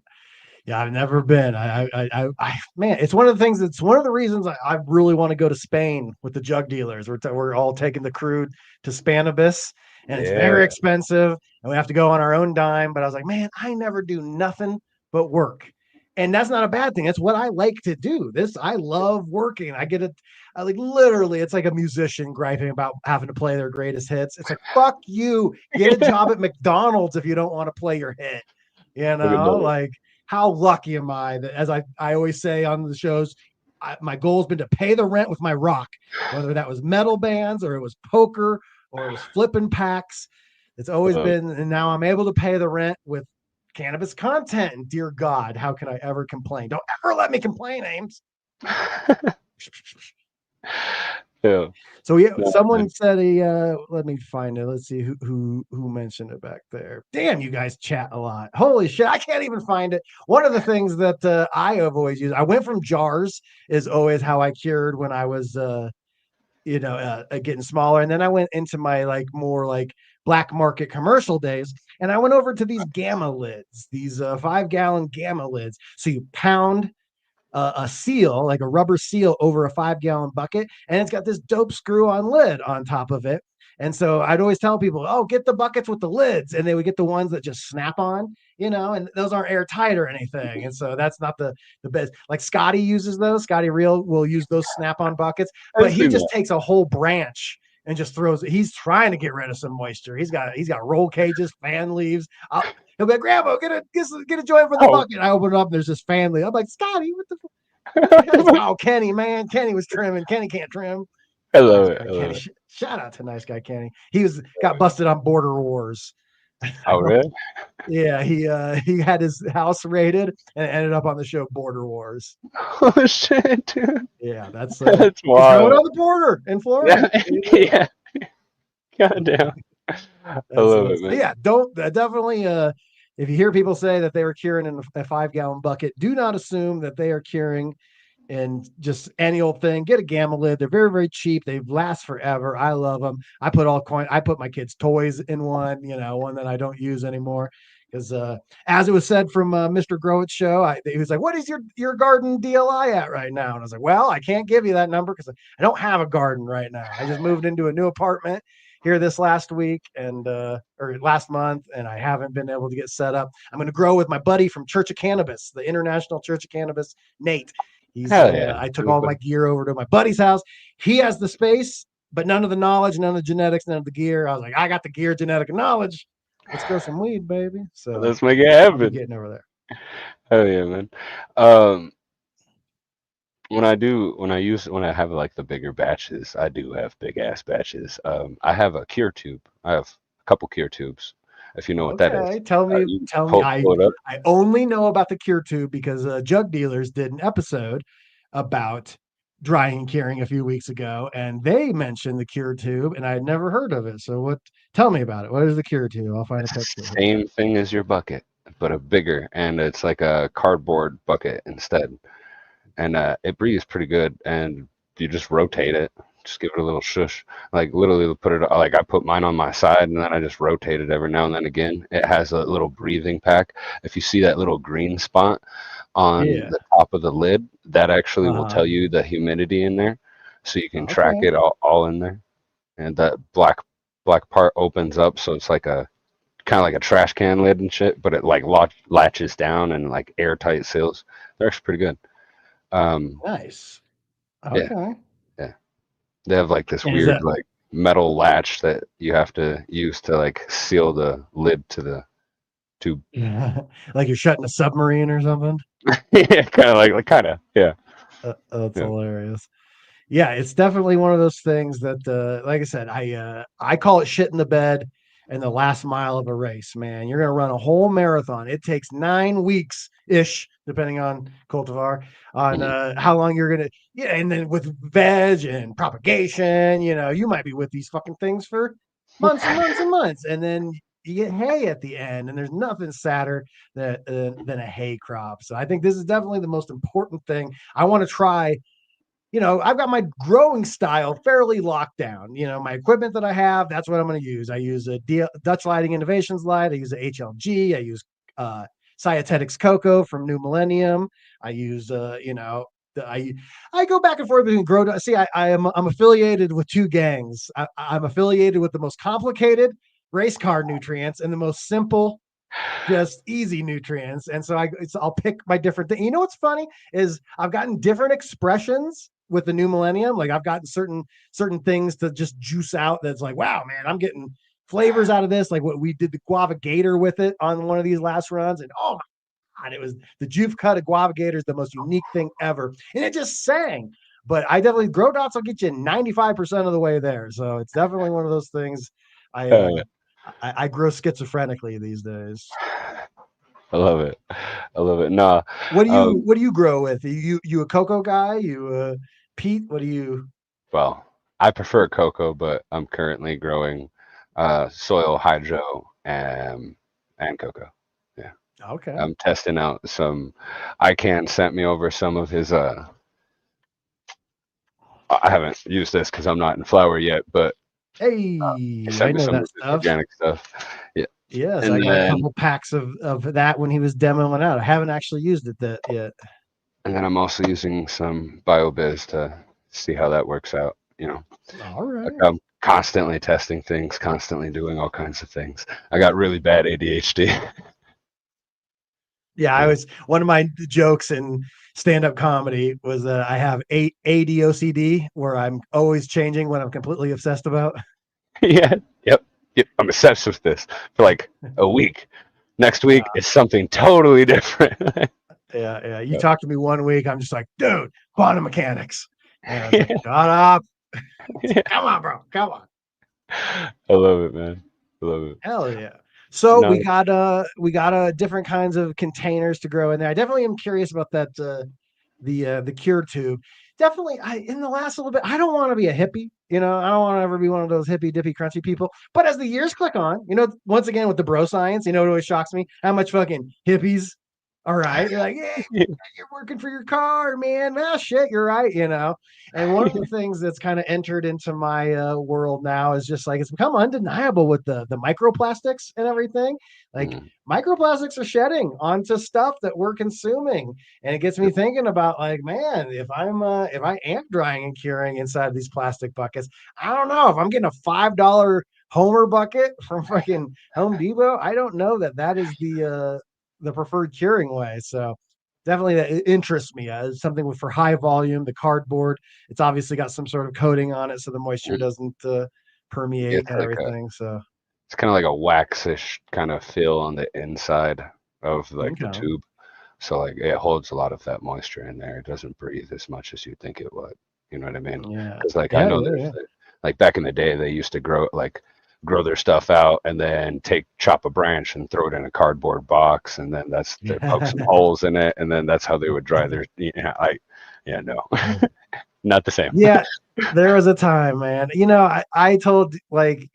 Speaker 2: Yeah, I've never been. Man, it's one of the things. It's one of the reasons I really want to go to Spain with the jug dealers. We're all taking the crude to Spanibus, and it's
Speaker 3: Yeah.
Speaker 2: very expensive, and we have to go on our own dime. But I was like, man, I never do nothing but work, and that's not a bad thing. That's what I like to do. I love working. I get it. I like literally. It's like a musician griping about having to play their greatest hits. It's like fuck you. Get a job at McDonald's if you don't want to play your hit.
Speaker 3: Look at those.
Speaker 2: Like how lucky am I that, as I always say on the shows, my goal has been to pay the rent with my rock, whether that was metal bands or it was poker or it was flipping packs. It's always
Speaker 3: Um,
Speaker 2: been, and now I'm able to pay the rent with cannabis content. And dear God, how can I ever complain? Don't ever let me complain, Ames.
Speaker 3: yeah.
Speaker 2: So yeah,
Speaker 3: No,
Speaker 2: someone said let me find it. Let's see who mentioned it back there. Damn, you guys chat a lot. Holy shit, I can't even find it. One of the things that I have always used, I went from jars is always how I cured when I was getting smaller, and then I went into my like more like black market commercial days, and I went over to these gamma lids, these 5-gallon gamma lids. So you pound a seal, like a rubber seal, over a 5-gallon bucket, and it's got this dope screw-on lid on top of it. And so I'd always tell people, "Oh, get the buckets with the lids," and they would get the ones that just snap on, and those aren't airtight or anything. And so that's not the best. Like Scotty uses those. Scotty Real will use those snap-on buckets, but
Speaker 3: I've
Speaker 2: he
Speaker 3: seen
Speaker 2: just
Speaker 3: that.
Speaker 2: takes a whole branch and just throws it. He's trying to get rid of some moisture. He's got roll cages, fan leaves. He'll be like, "Grandma, get a joint for the
Speaker 3: Oh,
Speaker 2: bucket." I open it up and there's this fan leaf. I'm like, "Scotty, what the oh, Kenny, man. Kenny was trimming. Kenny can't trim.
Speaker 3: I love
Speaker 2: Nice
Speaker 3: it.
Speaker 2: guy,
Speaker 3: I love
Speaker 2: Kenny.
Speaker 3: it.
Speaker 2: Shout out to nice guy, Kenny. He got busted on Border Wars.
Speaker 3: Oh, really?
Speaker 2: Yeah, he had his house raided and ended up on the show Border Wars.
Speaker 3: Oh shit, dude.
Speaker 2: Yeah, that's
Speaker 3: That's
Speaker 2: he's growing
Speaker 3: wild.
Speaker 2: on the border in Florida.
Speaker 3: Yeah, yeah. Goddamn. I love it, man.
Speaker 2: Yeah, don't definitely if you hear people say that they were curing in a 5-gallon bucket, do not assume that they are curing and just any old thing. Get a gamma lid. They're very, very cheap. They last forever. I love them. I put my kids' toys in one that I don't use anymore. Because as it was said from Mr. Growit's show, he was like, "What is your garden DLI at right now?" And I was like, "Well, I can't give you that number because I don't have a garden right now. I just moved into a new apartment, here this last week and or last month, and I haven't been able to get set up. I'm going to grow with my buddy from Church of Cannabis, the International Church of Cannabis, Nate.
Speaker 3: Hell yeah.
Speaker 2: I took all my gear over to my buddy's house. He has the space, but none of the knowledge, none of the genetics, none of the gear. I was like, I got the gear, genetic, and knowledge. Let's grow some weed, baby. So
Speaker 3: let's make it
Speaker 2: I'll be
Speaker 3: happen.
Speaker 2: getting over there.
Speaker 3: Hell yeah, man. When I have like the bigger batches, I do have big ass batches. I have a cure tube. I have a couple cure tubes, if you know what that is.
Speaker 2: Tell me.
Speaker 3: Pull it up.
Speaker 2: I only know about the cure tube because Jug Dealers did an episode about drying and curing a few weeks ago, and they mentioned the cure tube, and I had never heard of it. So tell me about it. What is the cure tube? I'll find a picture.
Speaker 3: Same thing as your bucket, but a bigger, and it's like a cardboard bucket instead. And it breathes pretty good, and you just rotate it, just give it a little shush, like literally put it like I put mine on my side, and then I just rotate it every now and then again. It has a little breathing pack. If you see that little green spot on the top of the lid, that actually will tell you the humidity in there, so you can track it all in there. And that black part opens up, so it's like a kind of like a trash can lid and shit, but it like latches down and like airtight seals. They're actually pretty good.
Speaker 2: Nice. Okay.
Speaker 3: Yeah. They have like this weird like metal latch that you have to use to like seal the lid to the tube.
Speaker 2: Yeah. Like you're shutting a submarine or something.
Speaker 3: Yeah, kind of. Yeah.
Speaker 2: That's hilarious. Yeah, it's definitely one of those things that, like I said, I call it shit in the bed and the last mile of a race, man. You're going to run a whole marathon. It takes 9 weeks ish, depending on cultivar, on how long you're going to, and then with veg and propagation, you might be with these fucking things for months and months and months. And then you get hay at the end, and there's nothing sadder than a hay crop. So I think this is definitely the most important thing. I want to try. I've got my growing style fairly locked down. My equipment that I have, that's what I'm going to use. I use a Dutch Lighting Innovations light. I use a HLG. I use Cyatetics Cocoa from New Millennium. I use, I go back and forth between grow. See, I'm affiliated with two gangs. I'm affiliated with the most complicated race car nutrients and the most simple, just easy nutrients. And so I'll pick my different thing. You know what's funny is I've gotten different expressions with the New Millennium. Like I've gotten certain things to just juice out. That's like, wow, man, I'm getting flavors out of this. Like what we did the guava gator with it on one of these last runs. And oh my God, it was the juve cut of guava gator is the most unique thing ever. And it just sang. But I definitely grow dots will get you 95% of the way there. So it's definitely one of those things. I grow schizophrenically these days.
Speaker 3: I love it. Nah.
Speaker 2: What do you grow with? You a cocoa guy? You Pete? What do you?
Speaker 3: Well, I prefer cocoa, but I'm currently growing soil hydro and cocoa. Yeah.
Speaker 2: Okay.
Speaker 3: I'm testing out some. ICANN sent me over some of his. I haven't used this because I'm not in flower yet, but.
Speaker 2: Hey, I know that stuff.
Speaker 3: Organic stuff. Yeah.
Speaker 2: Yes, I got a couple packs of that when he was demoing out. I haven't actually used it yet.
Speaker 3: And then I'm also using some BioBiz to see how that works out.
Speaker 2: All right.
Speaker 3: Like I'm constantly testing things, constantly doing all kinds of things. I got really bad ADHD.
Speaker 2: Yeah, one of my jokes in stand-up comedy was that I have ADOCD, where I'm always changing what I'm completely obsessed about.
Speaker 3: Yeah. Yep. I'm obsessed with this for like a week. Next week is something totally different.
Speaker 2: Yeah. You talk to me 1 week, I'm just like, dude, quantum mechanics. And like, shut up. Come on, bro. Come on.
Speaker 3: I love it, man. I love it.
Speaker 2: Hell yeah. So we got different kinds of containers to grow in there. I definitely am curious about that the cure tube. Definitely in the last little bit, I don't want to be a hippie, I don't want to ever be one of those hippie dippy crunchy people. But as the years click on, once again with the bro science, it always shocks me how much fucking hippies All right. You're like, yeah, you're working for your car, man. Ah, shit, you're right, And one of the things that's kind of entered into my world now is just like it's become undeniable with the microplastics and everything. Like
Speaker 3: Mm,
Speaker 2: microplastics are shedding onto stuff that we're consuming. And it gets me thinking about like, man, if I am drying and curing inside these plastic buckets, I don't know if I'm getting a $5 Homer bucket from fucking Home Depot. I don't know that is the preferred curing way. So definitely that it interests me. Something for high volume. The cardboard, it's obviously got some sort of coating on it, so the moisture
Speaker 3: mm.
Speaker 2: doesn't permeate
Speaker 3: It's
Speaker 2: and
Speaker 3: like
Speaker 2: everything. So
Speaker 3: it's kind of like a waxish kind of feel on the inside of like the
Speaker 2: okay,
Speaker 3: tube. So like it holds a lot of that moisture in there. It doesn't breathe as much as you think it would. You know what I mean?
Speaker 2: yeah,
Speaker 3: Because like I
Speaker 2: yeah,
Speaker 3: know
Speaker 2: yeah,
Speaker 3: there's
Speaker 2: yeah.
Speaker 3: like back in the day they used to grow their stuff out and then chop a branch and throw it in a cardboard box and then that's they poke some holes in it and then that's how they would dry their no. Not the same.
Speaker 2: Yeah, there was a time, man. I told like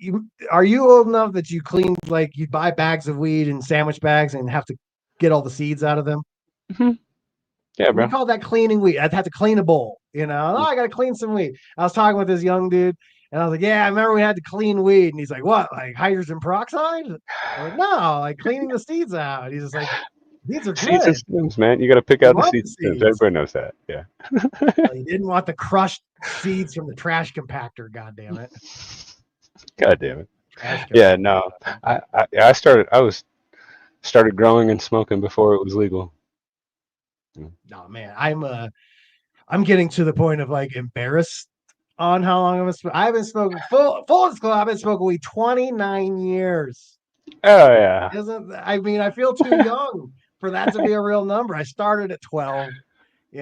Speaker 2: are you old enough that you clean like you buy bags of weed and sandwich bags and have to get all the seeds out of them?
Speaker 3: Mhm. Yeah,
Speaker 2: We
Speaker 3: bro.
Speaker 2: call that cleaning weed. I'd have to clean a bowl, Oh,
Speaker 3: Mm.
Speaker 2: I gotta clean some weed. I was talking with this young dude, and I was like, "Yeah, I remember we had to clean weed." And he's like, "What? Like hydrogen peroxide?" I'm like, "No, like cleaning the seeds out." And he's just like, "These are
Speaker 3: Seeds and
Speaker 2: good.
Speaker 3: stems, man. You got to pick
Speaker 2: You
Speaker 3: out the
Speaker 2: want the
Speaker 3: seeds and stems.
Speaker 2: seeds."
Speaker 3: Everybody knows that. Yeah.
Speaker 2: Well, you didn't want the crushed seeds from the trash compactor. God damn it,
Speaker 3: God damn it.
Speaker 2: trash
Speaker 3: Yeah,
Speaker 2: compactor.
Speaker 3: no. I started growing and smoking before it was legal. Mm.
Speaker 2: No, man, I'm getting to the point of like embarrassed on how long I've been smoking full disclosure. I've been smoking weed 29 years.
Speaker 3: Oh yeah.
Speaker 2: Isn't I mean, I feel too young for that to be a real number. I started at 12.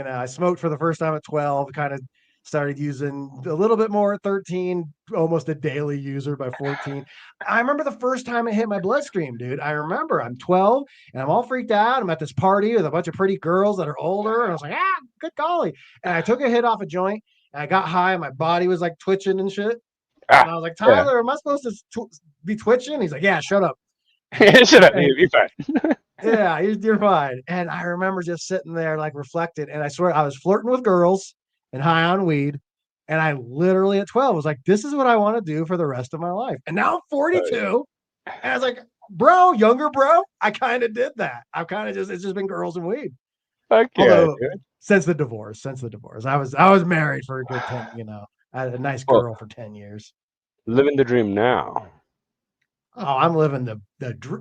Speaker 2: I smoked for the first time at 12, kind of started using a little bit more at 13, almost a daily user by 14. I remember the first time it hit my bloodstream, dude. I remember I'm 12 and I'm all freaked out. I'm at this party with a bunch of pretty girls that are older. And I was like, good golly. And I took a hit off a joint and I got high and my body was like twitching and shit. And
Speaker 3: Ah,
Speaker 2: I was like,
Speaker 3: yeah.
Speaker 2: Tyler, am I supposed to be twitching? He's like, yeah, shut up.
Speaker 3: Shut up.
Speaker 2: And
Speaker 3: You're fine.
Speaker 2: yeah, you're fine. And I remember just sitting there like reflected. And I swear I was flirting with girls and high on weed. And I literally at 12 was like, this is what I want to do for the rest of my life. And now I'm
Speaker 3: Oh, yeah.
Speaker 2: 42. And I was like, bro, younger bro, I kind of did that. I've kind of it's just been girls and weed.
Speaker 3: Fuck yeah,
Speaker 2: Although
Speaker 3: dude.
Speaker 2: since the divorce, I was married for a good 10, I had a nice
Speaker 3: Well,
Speaker 2: girl for 10 years.
Speaker 3: living the dream now.
Speaker 2: Oh, I'm living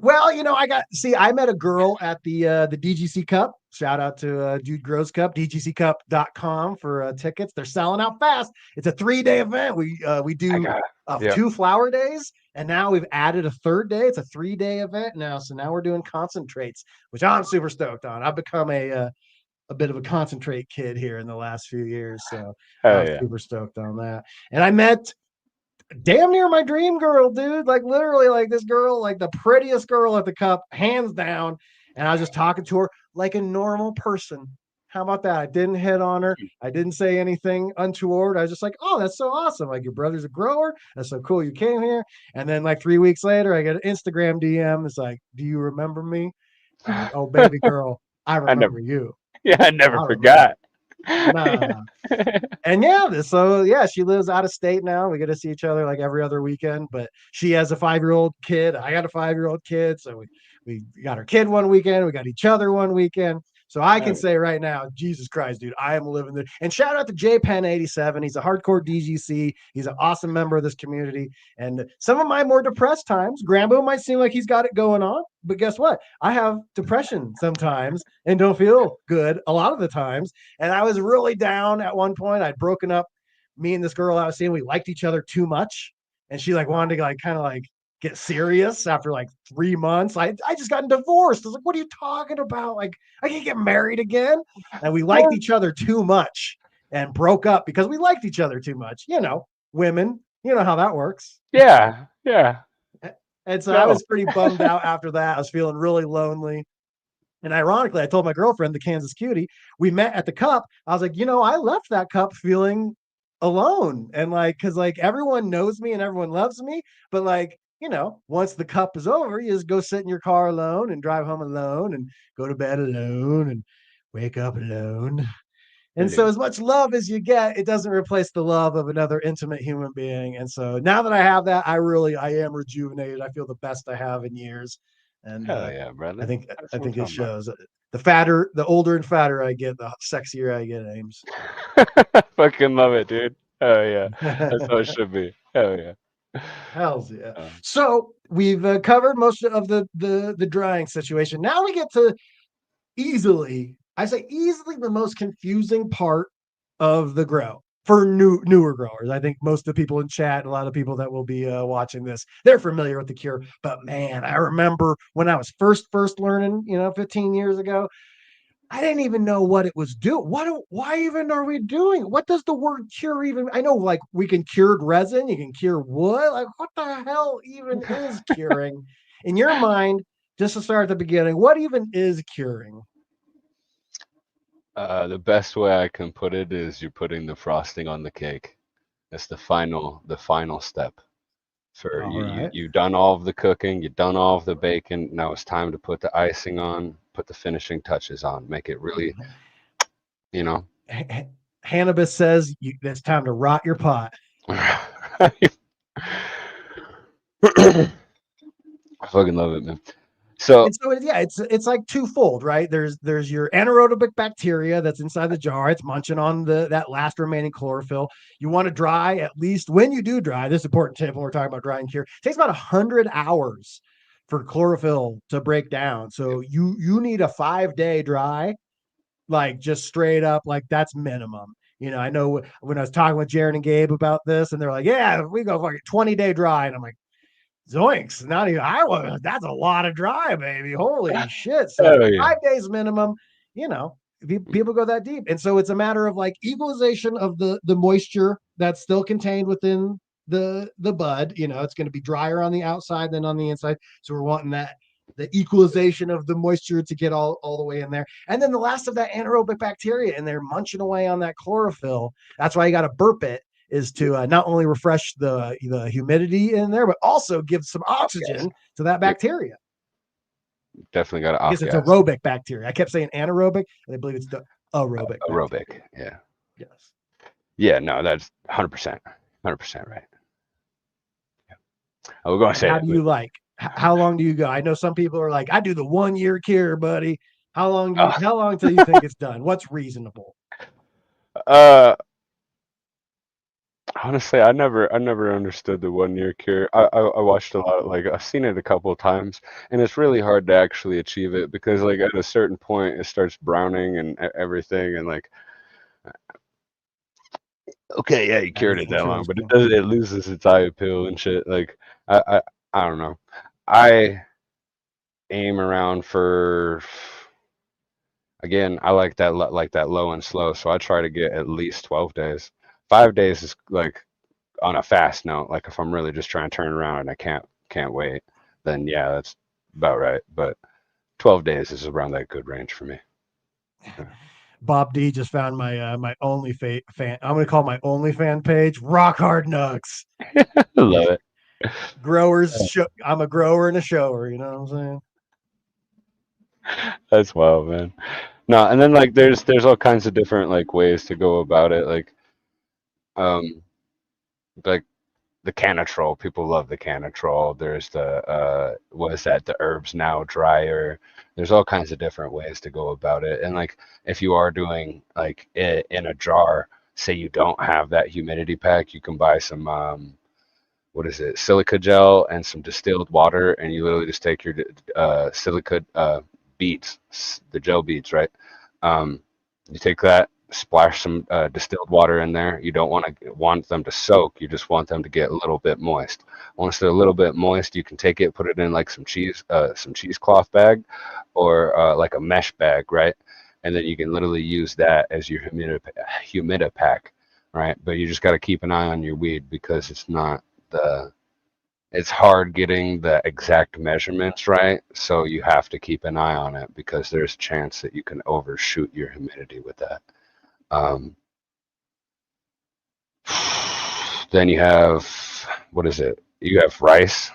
Speaker 2: well, I met a girl at the DGC Cup. Shout out to Dude Grows Cup, dgccup.com for tickets. They're selling out fast. It's a 3-day event. We
Speaker 3: I
Speaker 2: do
Speaker 3: got yeah.
Speaker 2: 2 flower days, and now we've added a third day. It's a 3-day event now. So now we're doing concentrates, which I'm super stoked on. I've become a bit of a concentrate kid here in the last few years, so
Speaker 3: Oh
Speaker 2: I'm
Speaker 3: yeah.
Speaker 2: super stoked on that. And I met damn near my dream girl, dude. Like literally, like this girl, like the prettiest girl at the cup, hands down. And I was just talking to her like a normal person. How about that? I didn't hit on her. I didn't say anything untoward. I was just like, oh, that's so awesome. Like your brother's a grower. That's so cool. You came here. And then like 3 weeks later, I get an Instagram DM. It's like, do you remember me? I'm like, oh, baby girl, I
Speaker 3: I never
Speaker 2: remember you.
Speaker 3: yeah, I never
Speaker 2: I remember.
Speaker 3: forgot.
Speaker 2: Nah. And yeah, she lives out of state now. We get to see each other like every other weekend, but she has a 5-year-old kid. I got a 5-year-old kid. So we got our kid one weekend. We got each other one weekend. So I can say right now, Jesus Christ, dude, I am living there. And shout out to JPen87. He's a hardcore DGC. He's an awesome member of this community. And some of my more depressed times, Grambo might seem like he's got it going on, but guess what? I have depression sometimes and don't feel good a lot of the times. And I was really down at one point. I'd broken up. Me and this girl I was seeing, we liked each other too much. And she like wanted to like kind of like get serious after like 3 months. I just gotten divorced. I was like, what are you talking about? Like, I can't get married again. And we liked each other too much and broke up because we liked each other too much. Women, you know how that works.
Speaker 3: Yeah, yeah.
Speaker 2: And so I
Speaker 3: No.
Speaker 2: was pretty bummed out after that. I was feeling really lonely. And ironically, I told my girlfriend, the Kansas cutie, we met at the cup. I was like, I left that cup feeling alone. And like, cause like everyone knows me and everyone loves me, but like, once the cup is over, you just go sit in your car alone and drive home alone and go to bed alone and wake up alone. And so as much love as you get, it doesn't replace the love of another intimate human being. And so now that I have that, I am rejuvenated. I feel the best I have in years. And
Speaker 3: Hell yeah, brother.
Speaker 2: I think
Speaker 3: That's
Speaker 2: I
Speaker 3: what I'm
Speaker 2: think it
Speaker 3: talking about.
Speaker 2: shows. The older and fatter I get, the sexier I get, Ames.
Speaker 3: Fucking love it, dude. Hell yeah. That's how it should be. Hell yeah.
Speaker 2: Hells yeah.
Speaker 3: Uh,
Speaker 2: So we've covered most of the drying situation. Now we get to easily the most confusing part of the grow for newer growers. I think most of the people in chat and a lot of people that will be watching this, they're familiar with the cure. But man, I remember when I was first learning, 15 years ago, I didn't even know what it was doing. Why even are we doing? What does the word cure even? I know, like, we can cure resin, you can cure wood. Like, what the hell even is curing? In your mind, just to start at the beginning, what even is curing?
Speaker 3: the best way I can put it is you're putting the frosting on the cake. That's the final step. For
Speaker 2: All right.
Speaker 3: you've done all of the cooking, you've done all of the baking. Now it's time to put the icing on, put the finishing touches on, make it really, you know.
Speaker 2: Cannabis says it's time to rot your pot.
Speaker 3: I fucking love it, man. So
Speaker 2: And so it's like twofold, right? There's your anaerobic bacteria that's inside the jar. It's munching on that last remaining chlorophyll. You want to dry, at least when you do dry. This is important tip when we're talking about dry and cure. It takes about 100 hours for chlorophyll to break down. So you need a 5-day dry, like just straight up, like that's minimum. I know when I was talking with Jared and Gabe about this, and they're like, "Yeah, we go fucking 20-day dry," and I'm like, zoinks, not even Iowa. That's a lot of dry, baby. Holy shit. So
Speaker 3: hell yeah.
Speaker 2: 5 days minimum, people go that deep. And so it's a matter of like equalization of the moisture that's still contained within the bud. It's going to be drier on the outside than on the inside. So we're wanting the equalization of the moisture to get all the way in there. And then the last of that anaerobic bacteria in there munching away on that chlorophyll. That's why you got to burp it, is to not only refresh the humidity in there, but also give some oxygen to that
Speaker 3: Yep,
Speaker 2: bacteria.
Speaker 3: definitely got to
Speaker 2: I
Speaker 3: off
Speaker 2: guess it's
Speaker 3: gas.
Speaker 2: aerobic bacteria. I kept saying anaerobic, and I believe it's the aerobic bacteria.
Speaker 3: Aerobic. Yeah.
Speaker 2: Yes.
Speaker 3: Yeah, no, that's 100%. 100% right. Yeah. I was going to
Speaker 2: And
Speaker 3: say
Speaker 2: how
Speaker 3: that,
Speaker 2: do
Speaker 3: but
Speaker 2: you like? How long do you go? I know some people are like, I do the 1 year cure, buddy. How long till you think it's done? What's reasonable?
Speaker 3: uh honestly, I never understood the 1 year cure. I watched a lot of, like, I've seen it a couple of times, and it's really hard to actually achieve it because, like, at a certain point it starts browning and everything, and like, okay, yeah, you
Speaker 2: That
Speaker 3: cured
Speaker 2: is
Speaker 3: it that long, but
Speaker 2: interesting.
Speaker 3: it loses its eye appeal and shit. Like, I don't know. I aim around for, again, I like that low and slow, so I try to get at least 12 days. 5 days is like on a fast note. Like, if I'm really just trying to turn around and I can't wait, then yeah, that's about right. But 12 days is around that good range for me. Yeah.
Speaker 2: Bob D just found my only fan. I'm gonna call my OnlyFan page Rock Hard Nugs.
Speaker 3: I love it.
Speaker 2: I'm a grower and a shower. You know what I'm saying?
Speaker 3: That's wild, man. No, and then, like, there's all kinds of different, like, ways to go about it. Um like the Canatrol. People love the Canatrol. There's the what is that? The Herbs Now dryer. There's all kinds of different ways to go about it. And, like, if you are doing, like, it in a jar, say you don't have that humidity pack, you can buy some what is it? Silica gel and some distilled water, and you literally just take your silica beads, the gel beads, right? Um, you take that, splash some distilled water in there. You don't want them to soak. You just want them to get a little bit moist. Once they're a little bit moist, you can take it, put it in, like, some cheesecloth bag, or like a mesh bag, right? And then you can literally use that as your humidipack, right? But you just got to keep an eye on your weed because it's hard getting the exact measurements right, so you have to keep an eye on it because there's a chance that you can overshoot your humidity with that. Um, then you have, what is it? You have rice.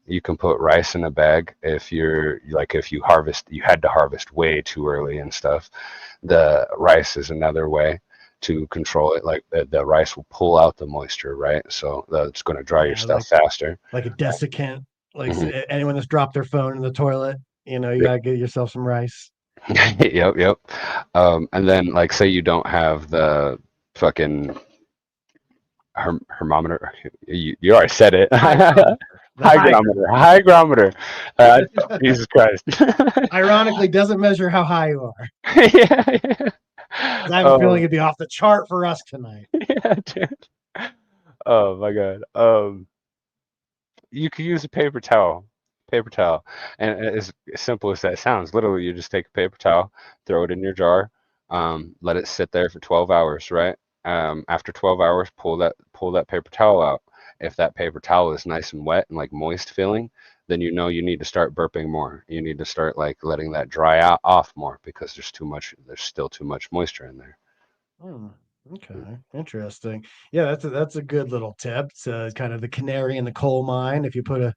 Speaker 3: You can put rice in a bag if you're like if you had to harvest way too early and stuff. The rice is another way to control it. Like the rice will pull out the moisture, right? So that's going to dry your
Speaker 2: Yeah,
Speaker 3: stuff faster.
Speaker 2: like a desiccant. Like
Speaker 3: Mhm.
Speaker 2: anyone that's dropped their phone in the toilet, you know, you gotta get yourself some rice.
Speaker 3: Yep, yep. And then like say you don't have the fucking thermometer. You already said it.
Speaker 2: Hygrometer. The hygrometer.
Speaker 3: Hygrometer. Jesus Christ.
Speaker 2: Ironically, doesn't measure how high you are.
Speaker 3: Yeah, yeah.
Speaker 2: I have a feeling it'd be off the chart for us tonight.
Speaker 3: Yeah, dude. Oh my God. You could use a paper towel, and as simple as that sounds, literally you just take a paper towel, throw it in your jar, let it sit there for 12 hours, right? After 12 hours, pull that paper towel out. If that paper towel is nice and wet and like moist feeling, then you know you need to start burping more. You need to start like letting that dry out off more because there's still too much moisture in there.
Speaker 2: Hmm. Okay, interesting. Yeah, that's a good little tip. It's kind of the canary in the coal mine. If you put a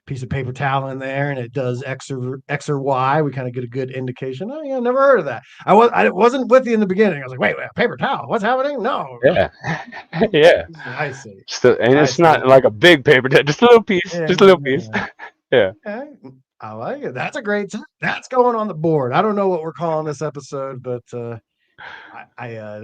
Speaker 2: piece of paper towel in there and it does X or Y, we kind of get a good indication. Oh yeah, never heard of that. I wasn't with you in the beginning. I was like, wait, paper towel, what's happening? No.
Speaker 3: Yeah, yeah.
Speaker 2: I see.
Speaker 3: And
Speaker 2: I
Speaker 3: it's not
Speaker 2: see.
Speaker 3: like a big paper towel, just a little piece,
Speaker 2: Yeah,
Speaker 3: just a little piece. Yeah.
Speaker 2: okay. I like it. That's a great tip. That's going on the board. I don't know what we're calling this episode, but they're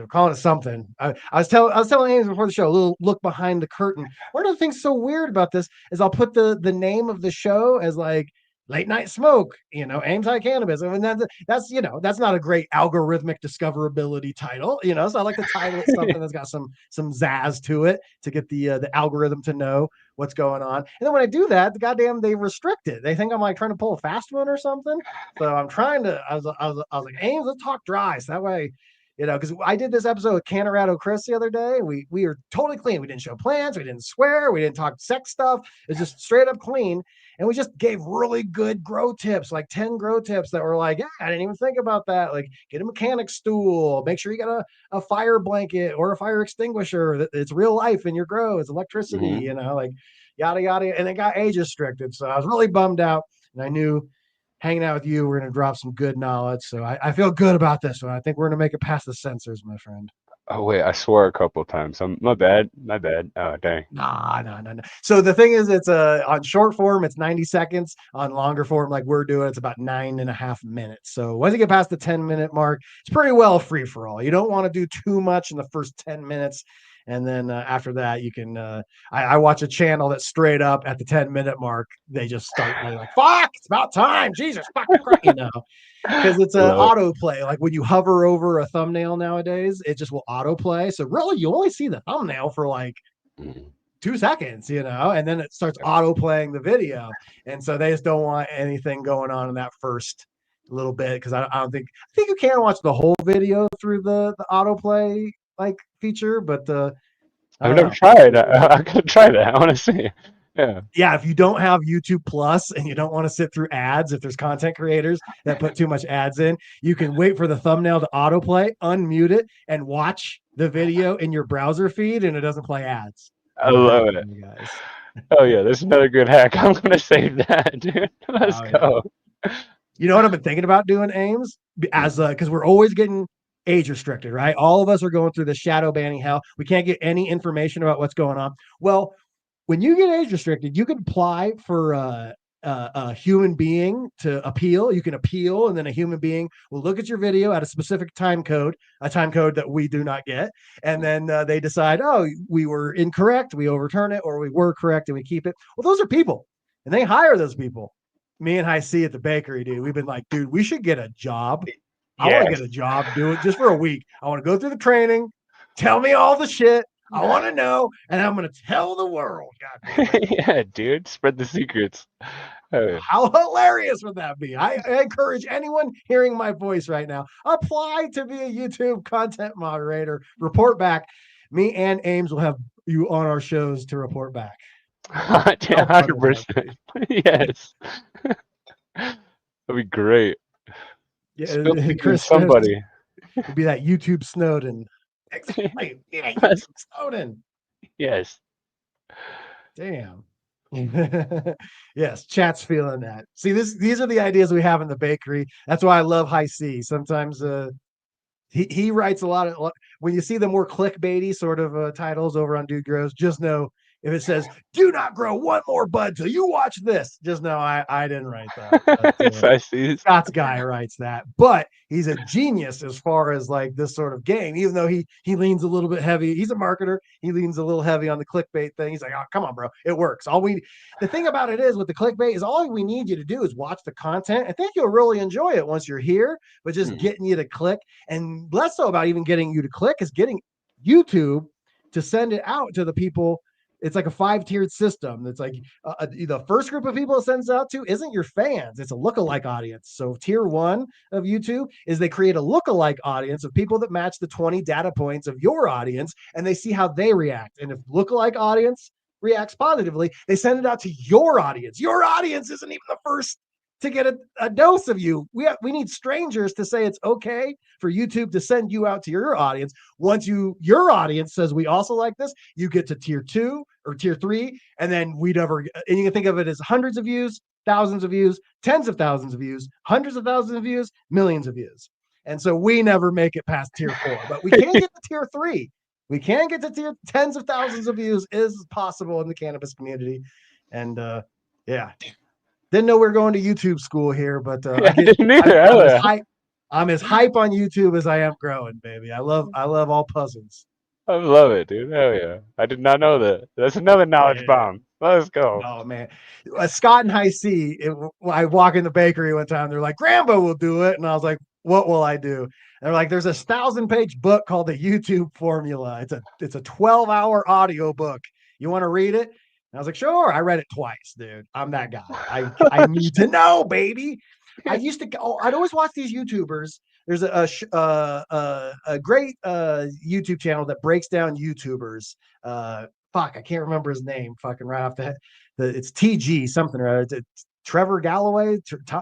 Speaker 2: calling it something. I was telling Ames before the show, a little look behind the curtain. One of the things so weird about this is I'll put the name of the show as like late night smoke, you know, Ames High Cannabis. I mean, that's you know, that's not a great algorithmic discoverability title, you know. So I like to title it something that's got some zazz to it to get the algorithm to know what's going on. And then when I do that, the goddamn they restrict it. They think I'm like trying to pull a fast one or something. So I'm trying to. I was like, Ames, let's talk dry. So that way, you know, because I did this episode with Canorado Chris the other day. We were totally clean. We didn't show plants. We didn't swear. We didn't talk sex stuff. It's just straight up clean. And we just gave really good grow tips, like 10 grow tips that were like, yeah, I didn't even think about that. Like get a mechanic stool, make sure you got a fire blanket or a fire extinguisher. It's real life in your grow. It's electricity,
Speaker 3: Mm-hmm.
Speaker 2: you know, like yada, yada. And it got age restricted. So I was really bummed out. And I knew hanging out with you, we're going to drop some good knowledge. So I feel good about this one. I think we're going to make it past the censors, my friend.
Speaker 3: Oh wait, I swore a couple of times. My bad. My bad. Oh dang.
Speaker 2: Nah. So the thing is, it's on short form, it's 90 seconds. On longer form, like we're doing, it's about 9.5 minutes. So once you get past the 10-minute mark, it's pretty well free for all. You don't want to do too much in the first 10 minutes. And then after that, you can. I watch a channel that straight up at the 10-minute mark, they just start like, "Fuck! It's about time, Jesus fucking Christ!" You know, because it's an autoplay. Like when you hover over a thumbnail nowadays, it just will autoplay. So really, you only see the thumbnail for like 2 seconds, you know, and then it starts autoplaying the video. And so they just don't want anything going on in that first little bit because I think you can watch the whole video through the autoplay like feature, but
Speaker 3: I've never tried. I could try that. I want to see.
Speaker 2: Yeah, if you don't have YouTube Plus and you don't want to sit through ads, if there's content creators that put too much ads in, you can wait for the thumbnail to autoplay, unmute it, and watch the video in your browser feed, and it doesn't play ads.
Speaker 3: I love it.
Speaker 2: You guys.
Speaker 3: Oh yeah, there's another good hack. I'm gonna save that, dude. Let's go.
Speaker 2: Yeah. You know what I've been thinking about doing, Ames? As because we're always getting age restricted, right? All of us are going through the shadow banning hell. We can't get any information about what's going on. Well, when you get age restricted, you can apply for a human being to appeal. You can appeal, and then a human being will look at your video at a specific time code, a time code that we do not get. And then they decide, oh, we were incorrect. We overturn it, or we were correct and we keep it. Well, those are people, and they hire those people. Me and High C at the bakery, dude, we've been like, dude, we should get a job. I want to get a job, do it just for a week. I want to go through the training, tell me all the shit. I want to know, and I'm going to tell the world.
Speaker 3: Yeah, dude, spread the secrets.
Speaker 2: How hilarious would that be? I encourage anyone hearing my voice right now, apply to be a YouTube content moderator. Report back. Me and Ames will have you on our shows to report back.
Speaker 3: 100%. Yes. That'd be great.
Speaker 2: Yeah, Chris
Speaker 3: somebody.
Speaker 2: It'd be that YouTube Snowden. YouTube Snowden.
Speaker 3: Yes.
Speaker 2: Damn. Yes, chat's feeling that. See, these are the ideas we have in the bakery. That's why I love High C. Sometimes he writes a lot of when you see the more clickbaity sort of titles over on Dude Grows, just know if it says "Do not grow one more bud till you watch this," just know I didn't write that.
Speaker 3: If I see
Speaker 2: Scott's guy writes that, but he's a genius as far as like this sort of game. Even though he leans a little bit heavy, he's a marketer. He leans a little heavy on the clickbait thing. He's like, "Oh, come on, bro, it works." The thing about it is with the clickbait is all we need you to do is watch the content. I think you'll really enjoy it once you're here. But just getting you to click, and less so about even getting you to click, is getting YouTube to send it out to the people. It's like a 5-tiered system. It's like the first group of people it sends out to isn't your fans. It's a lookalike audience. So tier 1 of YouTube is they create a lookalike audience of people that match the 20 data points of your audience, and they see how they react. And if lookalike audience reacts positively, they send it out to your audience. Your audience isn't even the first to get a dose of you. We need strangers to say it's okay for YouTube to send you out to your audience. Once your audience says we also like this, you get to tier 2 or tier 3, and then and you can think of it as hundreds of views, thousands of views, tens of thousands of views, hundreds of thousands of views, millions of views. And so we never make it past tier 4, but we can get to tier 3. We can get to tier tens of thousands of views is possible in the cannabis community. And yeah. Didn't know we were going to YouTube school here, but
Speaker 3: I didn't either.
Speaker 2: I'm as hype on YouTube as I am growing, baby. I love all puzzles.
Speaker 3: I love it, dude. Hell yeah. I did not know that. That's another knowledge bomb. Let's go.
Speaker 2: Oh man, Scott and High C. I walk in the bakery one time. They're like, "Grambo will do it," and I was like, "What will I do?" And they're like, "There's a 1,000-page book called the YouTube Formula. It's a 12-hour audio book. You want to read it?" And I was like, "Sure." I read it twice, dude. I'm that guy. I need to know, baby. I'd always watch these YouTubers. There's a great YouTube channel that breaks down YouTubers. I can't remember his name. Fucking right off the head. It's TG something or other. It's Trevor Galloway,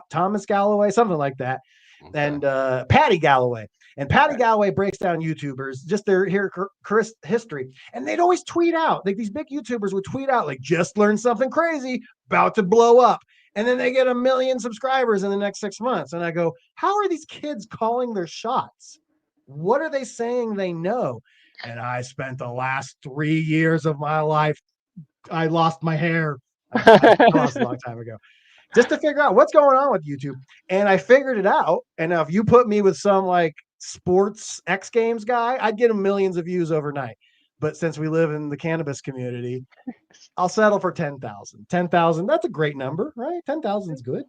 Speaker 2: Thomas Galloway, something like that. Okay. And Patty Galloway. And Patty Galloway breaks down YouTubers, just their history. And they'd always tweet out, like these big YouTubers would tweet out, like, just learned something crazy, about to blow up. And then they get 1 million subscribers in the next 6 months. And I go, how are these kids calling their shots? What are they saying they know? And I spent the last 3 years of my life, I lost my hair. I lost a long time ago. Just to figure out what's going on with YouTube. And I figured it out. And now if you put me with some like sports X Games guy, I'd get him millions of views overnight. But since we live in the cannabis community, I'll settle for 10,000. 10,000, that's a great number, right? 10,000 is good.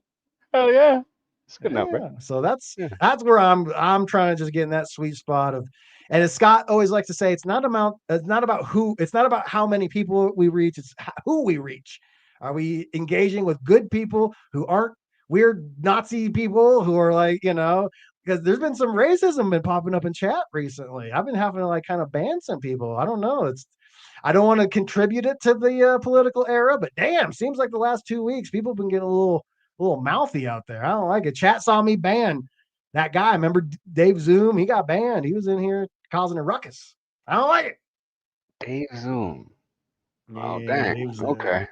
Speaker 3: Oh yeah. It's a good number.
Speaker 2: So that's where I'm trying to just get in that sweet spot of, and as Scott always likes to say, it's not about how many people we reach, it's who we reach. Are we engaging with good people who aren't weird Nazi people who are like, because there's been some racism been popping up in chat recently. I've been having to like kind of ban some people. I don't know. I don't want to contribute it to the political era, but damn, seems like the last 2 weeks people have been getting a little mouthy out there. I don't like it. Chat saw me ban that guy. Remember Dave Zoom? He got banned. He was in here causing a ruckus. I don't like it.
Speaker 3: Dave Zoom. Oh,
Speaker 2: yeah,
Speaker 3: dang. Okay.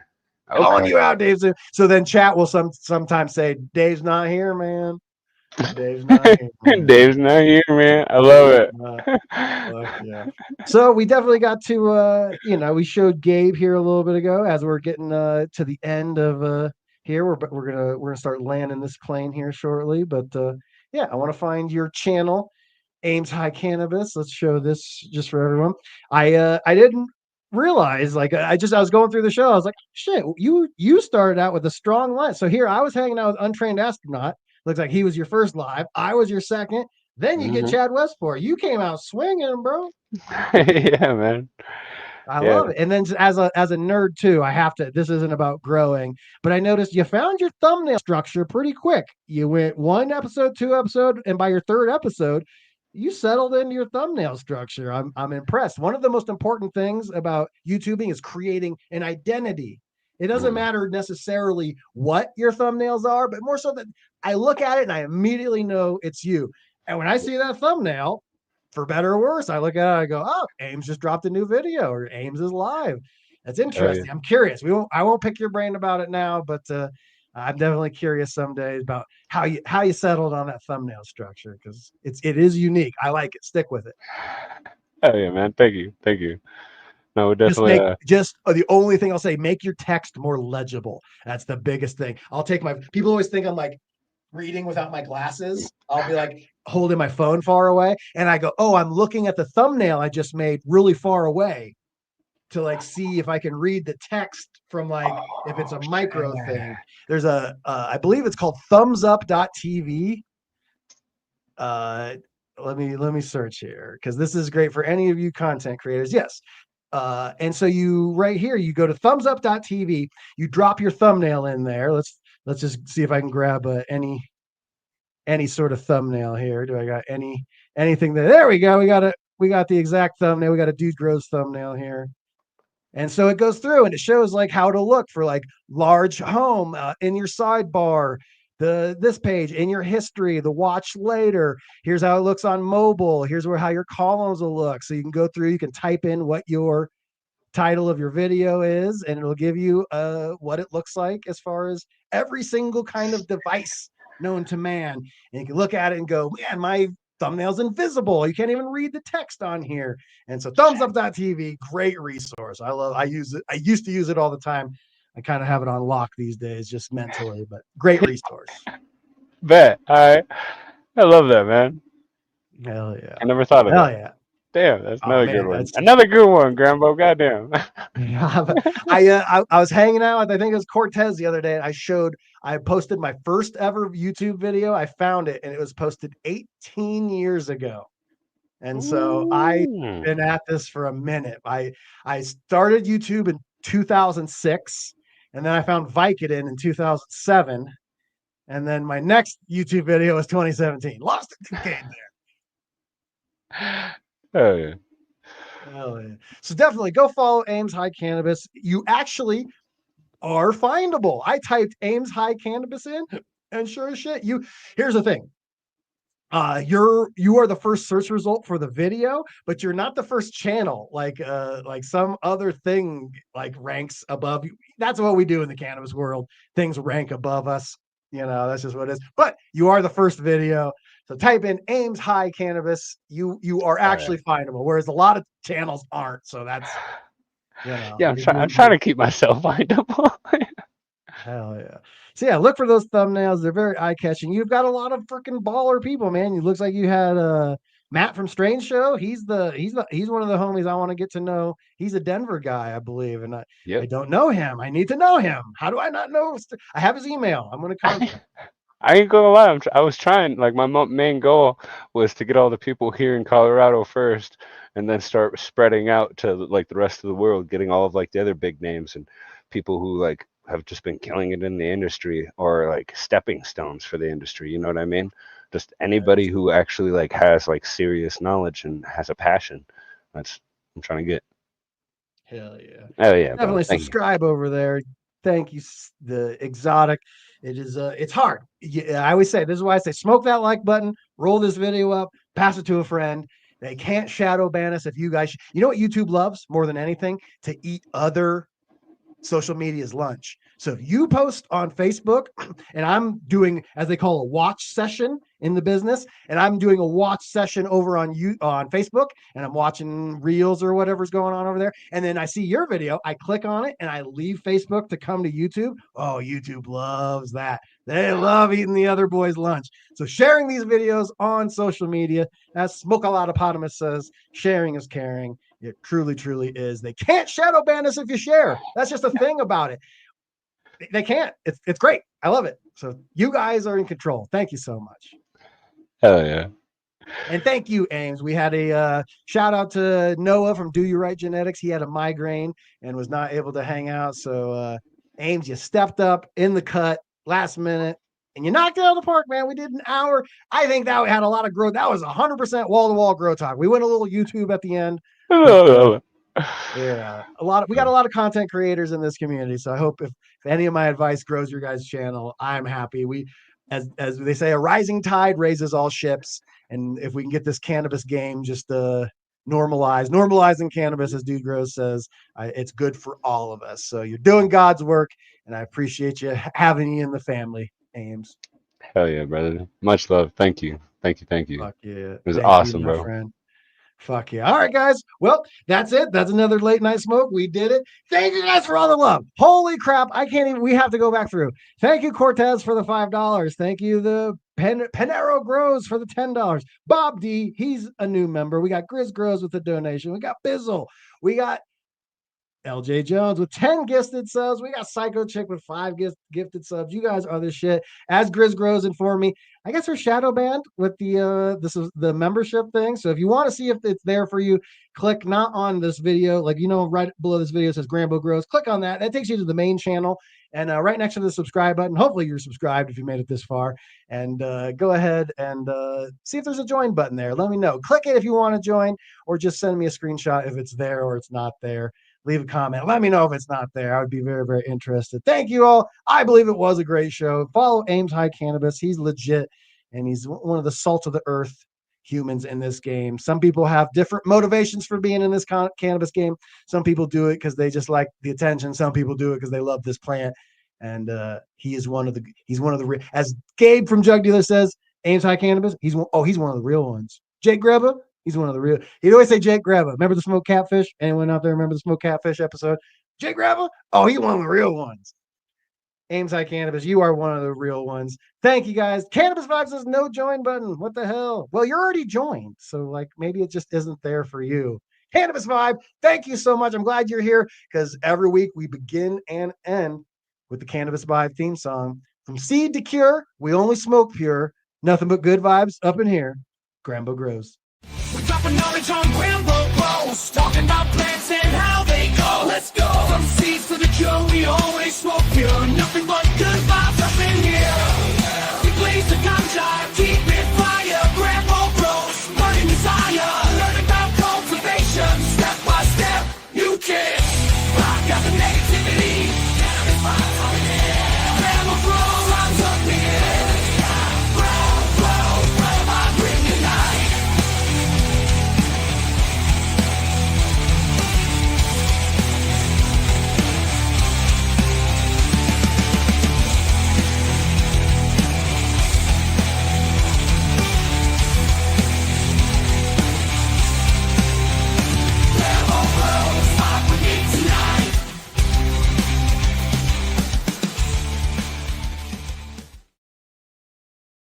Speaker 2: Calling you out, Dave Zoom. So then chat will sometimes say, Dave's not here, man. Dave's not here, man.
Speaker 3: Dave's not here, man. I love it.
Speaker 2: Yeah. So we definitely got to, we showed Gabe here a little bit ago as we're getting to the end of here. We're gonna start landing this plane here shortly. But I want to find your channel, Ames High Cannabis. Let's show this just for everyone. I didn't realize, like, I was going through the show. I was like, shit, you started out with a strong line. So here I was hanging out with Untrained Astronaut. Looks like he was your first live. I was your second. Then you get Chad Westport. You came out swinging, bro.
Speaker 3: Yeah, man.
Speaker 2: I love it. And then as a nerd too, I have to, this isn't about growing, but I noticed you found your thumbnail structure pretty quick. You went 1 episode, 2 episode, and by your 3rd episode, you settled into your thumbnail structure. I'm impressed. One of the most important things about YouTubing is creating an identity. It doesn't matter necessarily what your thumbnails are, but more so that I look at it and I immediately know it's you. And when I see that thumbnail, for better or worse, I look at it, I go, oh, Ames just dropped a new video, or Ames is live. That's
Speaker 3: Oh yeah.
Speaker 2: interesting. I'm curious. I won't pick your brain about it now, but I'm definitely curious someday about how you settled on that thumbnail structure, because it is unique. I like it. Stick with it.
Speaker 3: Oh yeah, man. Thank you. Thank you. No, we definitely.
Speaker 2: The only thing I'll say, make your text more legible. That's the biggest thing. People always think I'm like reading without my glasses. I'll be like holding my phone far away, and I go, oh, I'm looking at the thumbnail I just made really far away to like see if I can read the text from like if it's a micro thing. There's I believe it's called thumbsup.tv. Let me search here, because this is great for any of you content creators. Yes. And so right here, you go to thumbsup.tv, you drop your thumbnail in there. Let's just see if I can grab any sort of thumbnail here. Do I got anything there we go. We got the exact thumbnail. We got a Dude Grows thumbnail here. And so it goes through and it shows like how to look for like large home in your sidebar, this page in your history, the watch later. Here's how it looks on mobile. Here's how your columns will look. So you can go through, you can type in what your title of your video is, and it'll give you what it looks like as far as every single kind of device known to man. And you can look at it and go, man, my thumbnail's invisible. You can't even read the text on here. And so thumbsup.tv, great resource. I use it. I used to use it all the time. I kind of have it on lock these days, just mentally, but great resource.
Speaker 3: Bet. I love that, man.
Speaker 2: Hell yeah.
Speaker 3: I never thought of
Speaker 2: Hell
Speaker 3: that.
Speaker 2: yeah.
Speaker 3: Damn, that's
Speaker 2: Oh
Speaker 3: another
Speaker 2: man,
Speaker 3: good one. Another good one, Grambo. Goddamn.
Speaker 2: I was hanging out with, I think it was Cortez the other day, and I posted my first ever YouTube video. I found it, and it was posted 18 years ago. And so I've
Speaker 3: Ooh.
Speaker 2: been at this for a minute. I started YouTube in 2006, and then I found Vicodin in 2007. And then my next YouTube video was 2017. Lost a decade there.
Speaker 3: Oh yeah.
Speaker 2: Oh, yeah. So definitely go follow Ames High Cannabis. You actually are findable. I typed Ames High Cannabis in, and sure as shit, here's the thing. You are the first search result for the video, but you're not the first channel. Like some other thing like ranks above you. That's what we do in the cannabis world. Things rank above us. That's just what it is. But you are the first video. So type in Ames High Cannabis. You are actually findable, whereas a lot of channels aren't. So that's
Speaker 3: Yeah, I'm trying to keep myself findable.
Speaker 2: Hell yeah. So yeah, look for those thumbnails. They're very eye-catching. You've got a lot of freaking baller people, man. It looks like you had Matt from Strange Show. He's one of the homies I want to get to know. He's a Denver guy, I believe, and I don't know him. I need to know him. How do I not know? I have his email. I'm gonna contact.
Speaker 3: I ain't gonna lie. I was trying. Like my main goal was to get all the people here in Colorado first, and then start spreading out to like the rest of the world, getting all of like the other big names and people who like have just been killing it in the industry, or like stepping stones for the industry. You know what I mean? Just anybody who actually like has like serious knowledge and has a passion. That's I'm trying to get.
Speaker 2: Hell yeah.
Speaker 3: Oh yeah, bro.
Speaker 2: Definitely
Speaker 3: Thank you.
Speaker 2: subscribe over there. Thank you. The exotic. It is it's hard. I always say, this is why I say smoke that like button, roll this video up, pass it to a friend. They can't shadow ban us if you guys, you know what YouTube loves more than anything? To eat other social media's lunch. So if you post on Facebook, and I'm doing, as they call, a watch session in the business, and I'm doing a watch session over on Facebook, and I'm watching reels or whatever's going on over there, and then I see your video, I click on it and I leave Facebook to come to YouTube. Oh, YouTube loves that. They love eating the other boys' lunch. So sharing these videos on social media, as Smoke a Lot of Potamus says, sharing is caring. It truly, truly is. They can't shadow ban us if you share. That's just a thing about it. They can't. It's great. I love it. So you guys are in control. Thank you so much.
Speaker 3: Hell yeah.
Speaker 2: And thank you, Ames. We had a shout out to Noah from Do You Right Genetics. He had a migraine and was not able to hang out. So Ames, you stepped up in the cut last minute and you knocked it out of the park, man. We did an hour. I think that had a lot of growth. That was 100% wall-to-wall grow talk. We went a little YouTube at the end. But, yeah, we got a lot of content creators in this community. So I hope if any of my advice grows your guys' channel, I'm happy. We, as they say, a rising tide raises all ships. And if we can get this cannabis game just normalizing cannabis, as Dude Grows says. It's good for all of us. So you're doing God's work, and I appreciate you having you in the family, Ames.
Speaker 3: Hell yeah, brother. Much love. Thank you. Thank you. Thank you.
Speaker 2: Fuck yeah.
Speaker 3: It was
Speaker 2: Thank
Speaker 3: awesome,
Speaker 2: you, my
Speaker 3: bro.
Speaker 2: friend. Fuck yeah. All right, guys. Well, that's it. That's another late night smoke. We did it. Thank you guys for all the love. Holy crap. I can't even, we have to go back through. Thank you, Cortez, for the $5. Thank you, the Panero Grows for the $10. Bob D, he's a new member. We got Grizz Grows with the donation. We got Bizzle. We got LJ Jones with 10 gifted subs. We got Psycho Chick with 5 gifted subs. You guys are the shit. As Grizz Grows informed me, I guess we're shadow banned with the this is the membership thing. So if you want to see if it's there for you, click not on this video, like right below this video says Grambo Grows. Click on that. That takes you to the main channel. And right next to the subscribe button, hopefully you're subscribed if you made it this far. And go ahead and see if there's a join button there. Let me know. Click it if you want to join, or just send me a screenshot if it's there or it's not there. Leave a comment. Let me know if it's not there. I would be very, very interested. Thank you all. I believe it was a great show. Follow Ames High Cannabis. He's legit, and he's one of the salt of the earth humans in this game. Some people have different motivations for being in this cannabis game. Some people do it because they just like the attention. Some people do it because they love this plant. And he's one of the as Gabe from Jug Dealers says, Ames High Cannabis. He's one of the real ones. Jake Greba. He's one of the real. He'd always say Jake Greba. Remember the smoked catfish? Anyone out there remember the smoked catfish episode? Jake Greba? Oh, he's one of the real ones. Ames High Cannabis, you are one of the real ones. Thank you guys. Cannabis Vibe says no join button. What the hell? Well, you're already joined. So like maybe it just isn't there for you. Cannabis Vibe, thank you so much. I'm glad you're here because every week we begin and end with the Cannabis Vibe theme song. From seed to cure, we only smoke pure. Nothing but good vibes up in here. Grambo Grows.
Speaker 1: We're dropping knowledge on Grambo Grows, talking about plants and how they go. Let's go. From seeds to the cure, we always smoke pure.